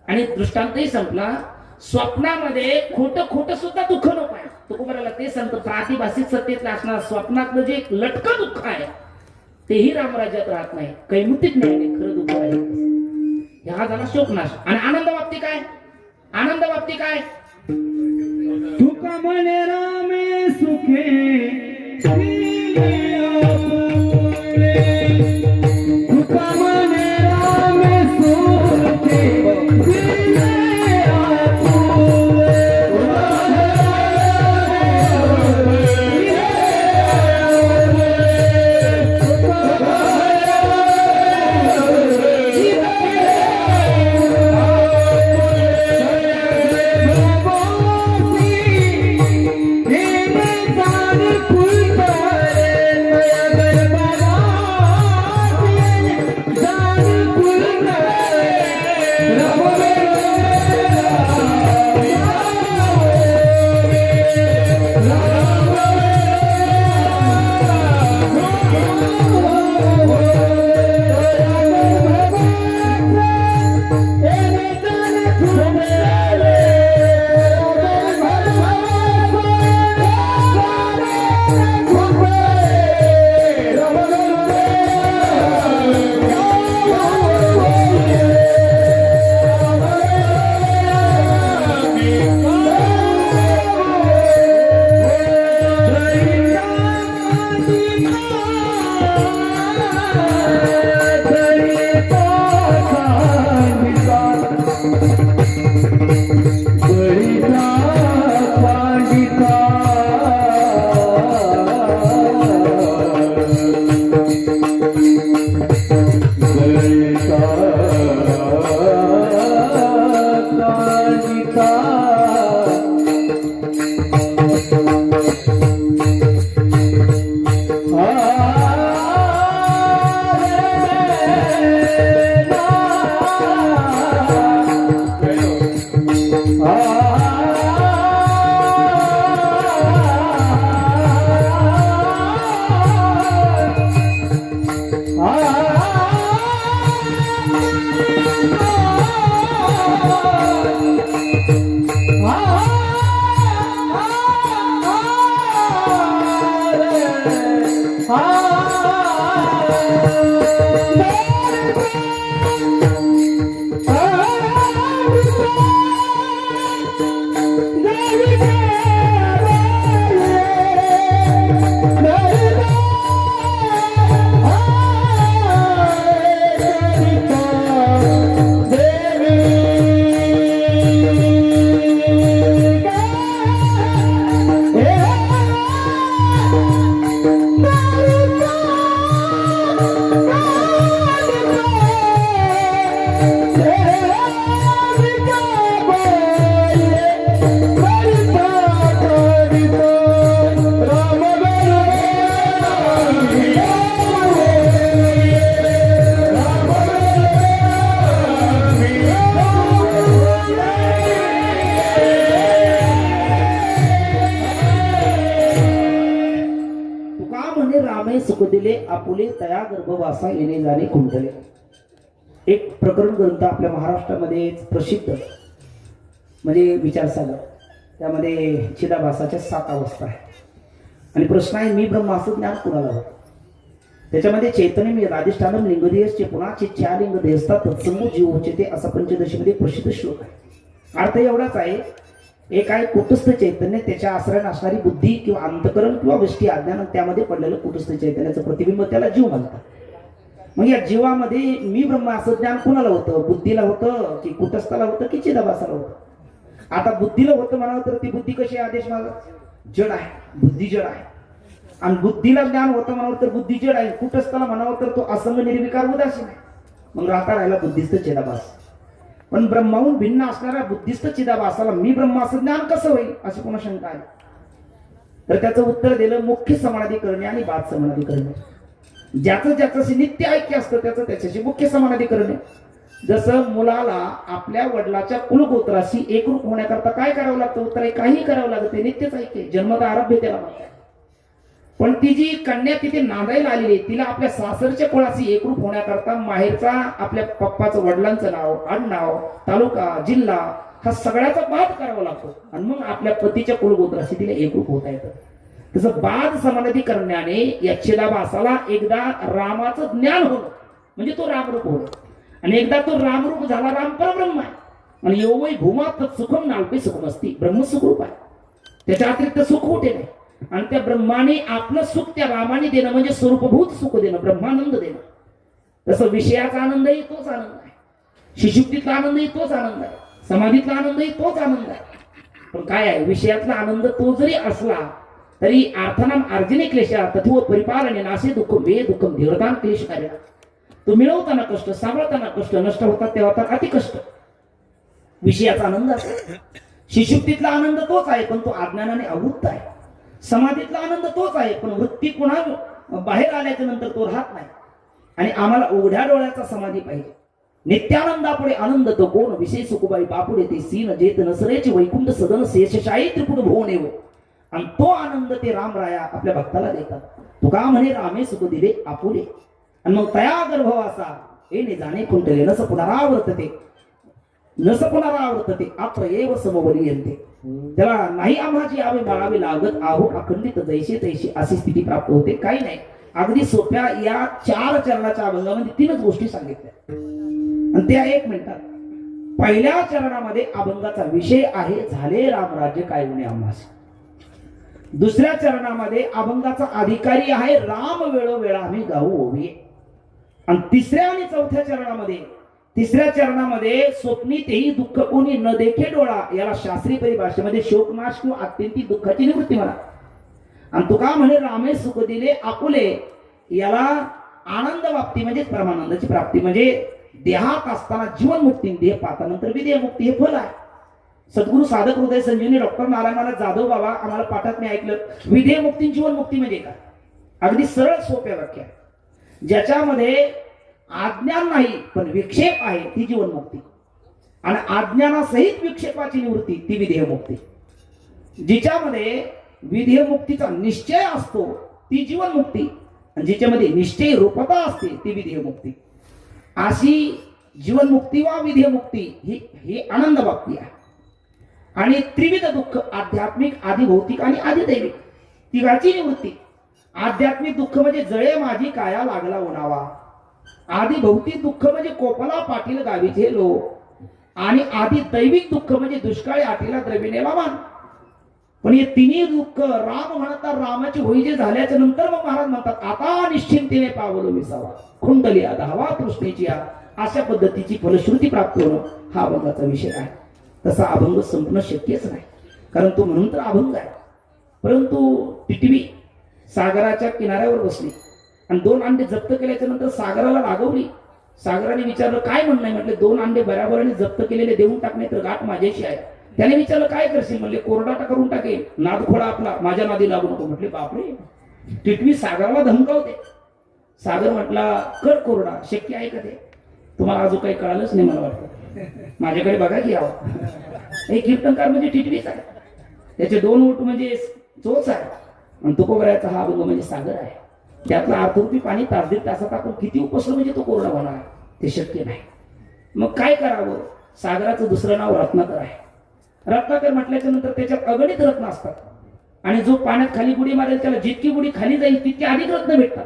आणि दृष्टांतही संपला. स्वप्नामध्ये खोटं सुद्धा दुःख नको आहे. तुकोबाराला ते सांगतो, प्रातिभाषिक सत्तेतलं असणार स्वप्नातलं जे लटकं दुःख आहे तेही रामराज्यात राहत नाही, कैमुतीत नाही, खरं दुःख आहे. हा झाला शोकनाश. आणि आनंद बाबती काय? आनंद बाबती काय? तुका म्हणे रामे सुखे तुका म्हणे रामे सुखे तुका म्हणे रामे सुख दिले आपुले तया गर्भवासा येणे जाणे कुंडले. एक प्रकरण ग्रंथ आपल्या महाराष्ट्रामध्ये प्रसिद्ध म्हणजे विचारसागर, त्यामध्ये चिदाभासाच्या 7 अवस्था आहे आणि प्रश्न आहे मी ब्रह्म असं ज्ञान कुणाला होतं. त्याच्यामध्ये चैतन्य मी राधिष्ठानम लिंगदेयचे पुन्हाचे 4 लिंग देहस्था तत्समूह जीव होते असं पंचदशीमध्ये प्रसिद्ध श्लोक आहे. अर्थ एवढाच आहे, एक आहे कुटस्थ चैतन्य, त्याच्या आश्रयाने असणारी बुद्धी किंवा अंतकरण किंवा वृष्टी अज्ञान, त्यामध्ये पडलेलं कुटस्थ चैतन्याचं प्रतिबिंब त्याला जीव म्हणतात. मग या जीवामध्ये मी ब्रह्म असं ज्ञान कुणाला होतं? बुद्धीला होतं की कुटस्थाला होतं की चिदाभासाला होतं? आता बुद्धीला होतं म्हणावं तर ती बुद्धी कशी आदेश माग जड आहे, बुद्धी जड आहे. आणि बुद्धीला ज्ञान होतं म्हणावं तर बुद्धी जड आहे. कुटस्थाला म्हणावं तर तो असंग निर्विकार उदासीन आहे. मग राहता राहिला बुद्धिस्त चिदाभास. पण ब्रह्माहून भिन्न असणाऱ्या बुद्धिस्त चिदाभासाला मी ब्रह्म असं ज्ञान कसं होईल अशी कोणा शंका आहे? तर त्याचं उत्तर दिलं मुख्य समाधी करणे आणि बाद समाधी करणे. ज्याचं ज्याच्याशी नित्य ऐक्य असतं त्याचं त्याच्याशी मुख्य समाधी करणे. जसं मुलाला आपल्या वडिलाच्या कुलगोत्राशी एकरूप होण्याकरता काय करावं लागतं? उत्तर आहे काही करावं लागतं, नित्यच ऐक्य, जन्मता आरभ्य त्याला म्हणतात. पण ती जी कन्या तिथे नांदायला आलेली आहे तिला आपल्या सासरच्या कुळाशी एकरूप होण्याकरता माहेरचा आपल्या पप्पाचं वडिलांचं नाव, आडनाव, तालुका, जिल्हा हा सगळ्याचा बाद करावा लागतो आणि मग आपल्या पतीच्या कुलगोत्राशी तिला एकरूप होता येतं. तसं बाद समाधी करण्याने या चिदाभासाला एकदा रामाचं ज्ञान होणं म्हणजे तो रामरूप होणं, आणि एकदा तो रामरूप झाला राम परब्रह्म आहे. आणि योवै भूमात सुखम नाल्पे सुखम असती, ब्रह्मसुखरूप आहे, त्याच्या अतिरिक्त सुख कुठे नाही. आणि त्या ब्रह्माने आपलं सुख त्या रामाने देणं म्हणजे स्वरूपभूत सुख देणं, ब्रह्मानंद देणं. तसं विषयाचा आनंदही तोच आनंद आहे, शिशुक्तीतला आनंदही तोच आनंद आहे, समाधीतला आनंदही तोच आनंद आहे. पण काय आहे, विषयातला आनंद तो जरी असला तरी अर्थानाम अर्जने क्लेशा तथो परिपालने नासे दुःखम वे दुःखम धीरतान क्लेश कार्य. तो मिळवताना कष्ट, सांभाळताना कष्ट, नष्ट होतात तेव्हा तर अति कष्ट. विषयाचा आनंद असतो, शिशुक्तीतला आनंद तोच आहे पण तो अज्ञानाने आवृत्त आहे. समाधीतला आनंद तोच आहे पण वृत्ती पुन्हा बाहेर आल्याच्या नंतर तो राहत नाही. आणि आम्हाला उघड्या डोळ्याचा समाधी पाहिजे. नित्यानंदापुढे आनंद तो कोण विषय सुखबाई बापुडे ते सीन जेत नसरेचे वैकुंठ सदन शेषशाही त्रिपुट भुवनेव. आणि तो आनंद ते रामराया आपल्या भक्ताला देतात. तुका म्हणे रामे सुख दिले आपुले. आणि मग तया गर्भवासा येणे जाणे कुंटले नस पुनरावर्तते नस पुनरावर्तते अत्र एव समवलीयन्ते. त्याला नाही आम्हाची आवे बाळावे लागत आहो अखंडित जैसे तैसे अशी स्थिती प्राप्त होते. काही नाही, अगदी सोप्या या 4 चरणाच्या अभंगामध्ये 3च गोष्टी सांगितल्या आणि त्या 1 मिनिटात. पहिल्या चरणामध्ये अभंगाचा विषय आहे झाले रामराज्य काय म्हणे आम्हास. दुसऱ्या चरणामध्ये अभंगाचा अधिकारी आहे राम वेळोवेळा आम्ही गाऊ ओवी. आणि तिसऱ्या आणि तिसऱ्या चरणामध्ये स्वप्नीतही दुःख कोणी न देखे डोळा, याला शास्त्रीय परिभाषेमध्ये शोकनाश किंवा अत्यंतिक दुःखाची निवृत्ती म्हणा. आणि तुका म्हणे रामे सुख दिले आपुले, याला आनंद प्राप्ती म्हणजे परमानंदाची प्राप्ती म्हणजे देहात असताना जीवनमुक्ती, देह पातानंतर विदेह मुक्ती हे फल आहे. सद्गुरू साधक हृदय संजीवनी डॉक्टर नारायण जाधव बाबा आम्हाला पाठात मी ऐकलं विदेह मुक्ती जीवनमुक्ती म्हणजे काय. अगदी सरळ सोप्या व्याख्या, ज्याच्यामध्ये अज्ञान नाही पण विक्षेप आहे ती जीवनमुक्ती, आणि अज्ञानासहित विक्षेपाची निवृत्ती ती विधेयमुक्ती. जिच्यामध्ये विधेयमुक्तीचा निश्चय असतो ती जीवनमुक्ती, आणि जिच्यामध्ये निश्चय रूपता असते ती विधेयमुक्ती. अशी जीवनमुक्ती वा विधेयमुक्ती ही आनंद बाबती आहे. आणि त्रिविध दुःख आध्यात्मिक, आधी भौतिक आणि आधी दैविक तिघाची निवृत्ती. आध्यात्मिक दुःख म्हणजे जळे माझी काया लागला उणावा. आधी भौतिक दुःख म्हणजे कोपला पाटील गावीचे लोक. आणि आधी दैविक दुःख म्हणजे दुष्काळी आटीला द्रविणेला मान. पण हे तिन्ही दुःख राम म्हणतात, रामाची होई जे झाल्याच्या नंतर मग महाराज म्हणतात आता निश्चिंतेने पावलो विसावा. कुंडली धावा तृष्णेची अशा पद्धतीची फलश्रुती प्राप्त होणं हा अभंगाचा विषय आहे. तसा अभंग संपणं शक्यच नाही, कारण तो म्हणून तर अभंग आहे. परंतु टिटवी सागराच्या किनाऱ्यावर बसली आणि 2 अंडे जप्त केल्याच्या नंतर सागराला लागवली. सागराने विचारलं काय म्हणणं आहे. म्हटले 2 अंडे बराबराने जप्त केलेले देऊन टाकणे तर गाठ माझ्याशी आहे. त्याने विचारलं काय करशील. म्हणले कोरडा करून टाकेल, नादखोडा आपला, माझ्या नादी लागू नको. म्हटले बापरे, टिटवी सागराला धमकावते. सागर म्हटला कर कोरडा, शक्य आहे का ते. तुम्हाला अजून काही कळालंच नाही मला वाटतं. माझ्याकडे बघा की यावं. हे कीर्तनकार म्हणजे टिटवीच आहे. त्याचे 2 ओठ म्हणजे चोच आहे आणि तुकोबऱ्याचा हा अभंग म्हणजे सागर आहे. त्यातला अर्थरूपी पाणी तास दीड तासात आपण किती उपसलं म्हणजे तो कोरडा होणार, ते शक्य नाही. मग काय करावं. सागराचं दुसरं नाव रत्नाकर आहे. रत्नाकर म्हटल्याच्या नंतर त्याच्यात अगणित रत्न असतात आणि जो पाण्यात खाली बुडी मारेल त्याला जितकी बुडी खाली जाईल तितके अधिक रत्न भेटतात.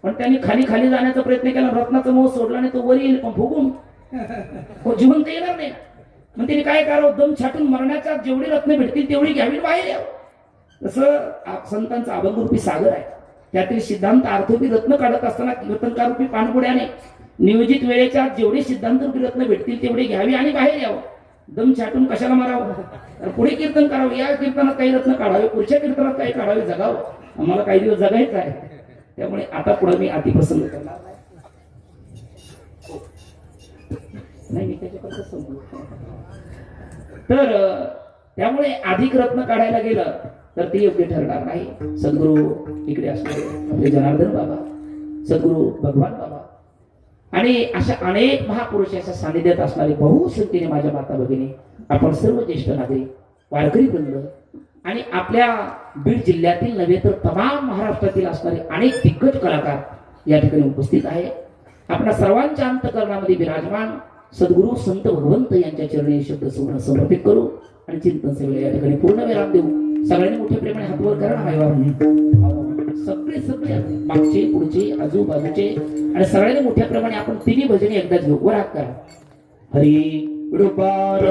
पण त्यांनी खाली खाली जाण्याचा प्रयत्न केला, रत्नाचा मोह सोडला नाही, तो वर येईल पण फुगून जिवंत येणार नाही. मग त्यांनी काय करावं, दम छाटून मरण्याच्या जेवढी रत्न भेटतील तेवढी घ्यावी, बाहेर यावं. तसं संतांचा अभंगरूपी सागर आहे. त्यातील सिद्धांत अर्थरूपी रत्न काढत असताना कीर्तनकारूपी पाणपुड्याने नियोजित वेळेच्या जेवढे सिद्धांतरूपी रत्न भेटतील तेवढे घ्यावी आणि बाहेर यावं. दम छाटून कशाला मारावं. तर पुढे कीर्तन करावं. या कीर्तनात काही रत्न काढावे, पुढच्या कीर्तनात काही काढावे, जगावं. आम्हाला काही दिवस जगायचं आहे. त्यामुळे आता पुढे मी अतिप्रसंग करणार नाही. मी त्याच्यापर्यंत संपलो. तर त्यामुळे अधिक रत्न काढायला गेलं तर ते योग्य ठरणार नाही. सद्गुरू इकडे असणारे आपले जनार्दन बाबा, सद्गुरू भगवान बाबा आणि अशा अनेक महापुरुषाच्या सानिध्यात असणारे बहुसंख्येने माझ्या माता भगिनी, आपण सर्व ज्येष्ठ नागरिक, वारकरी वृंद आणि आपल्या बीड जिल्ह्यातील नव्हे तर तमाम महाराष्ट्रातील असणारे अनेक दिग्गज कलाकार या ठिकाणी उपस्थित आहे. आपल्या सर्वांच्या अंतःकरणामध्ये विराजमान सद्गुरू संत भगवंत यांच्या चरणी शब्द सुवर्ण समर्पित करू आणि चिंतन सेवेला या ठिकाणी पूर्ण विराम देऊ. सगळ्यांनी मोठ्या प्रेमाने हात वर करा. सगळे मागचे पुढचे आजूबाजूचे आणि सगळ्यांनी मोठ्या प्रमाणे आपण तिन्ही भजने एकदाच घेऊ. वर हात करा. हरी गोपाल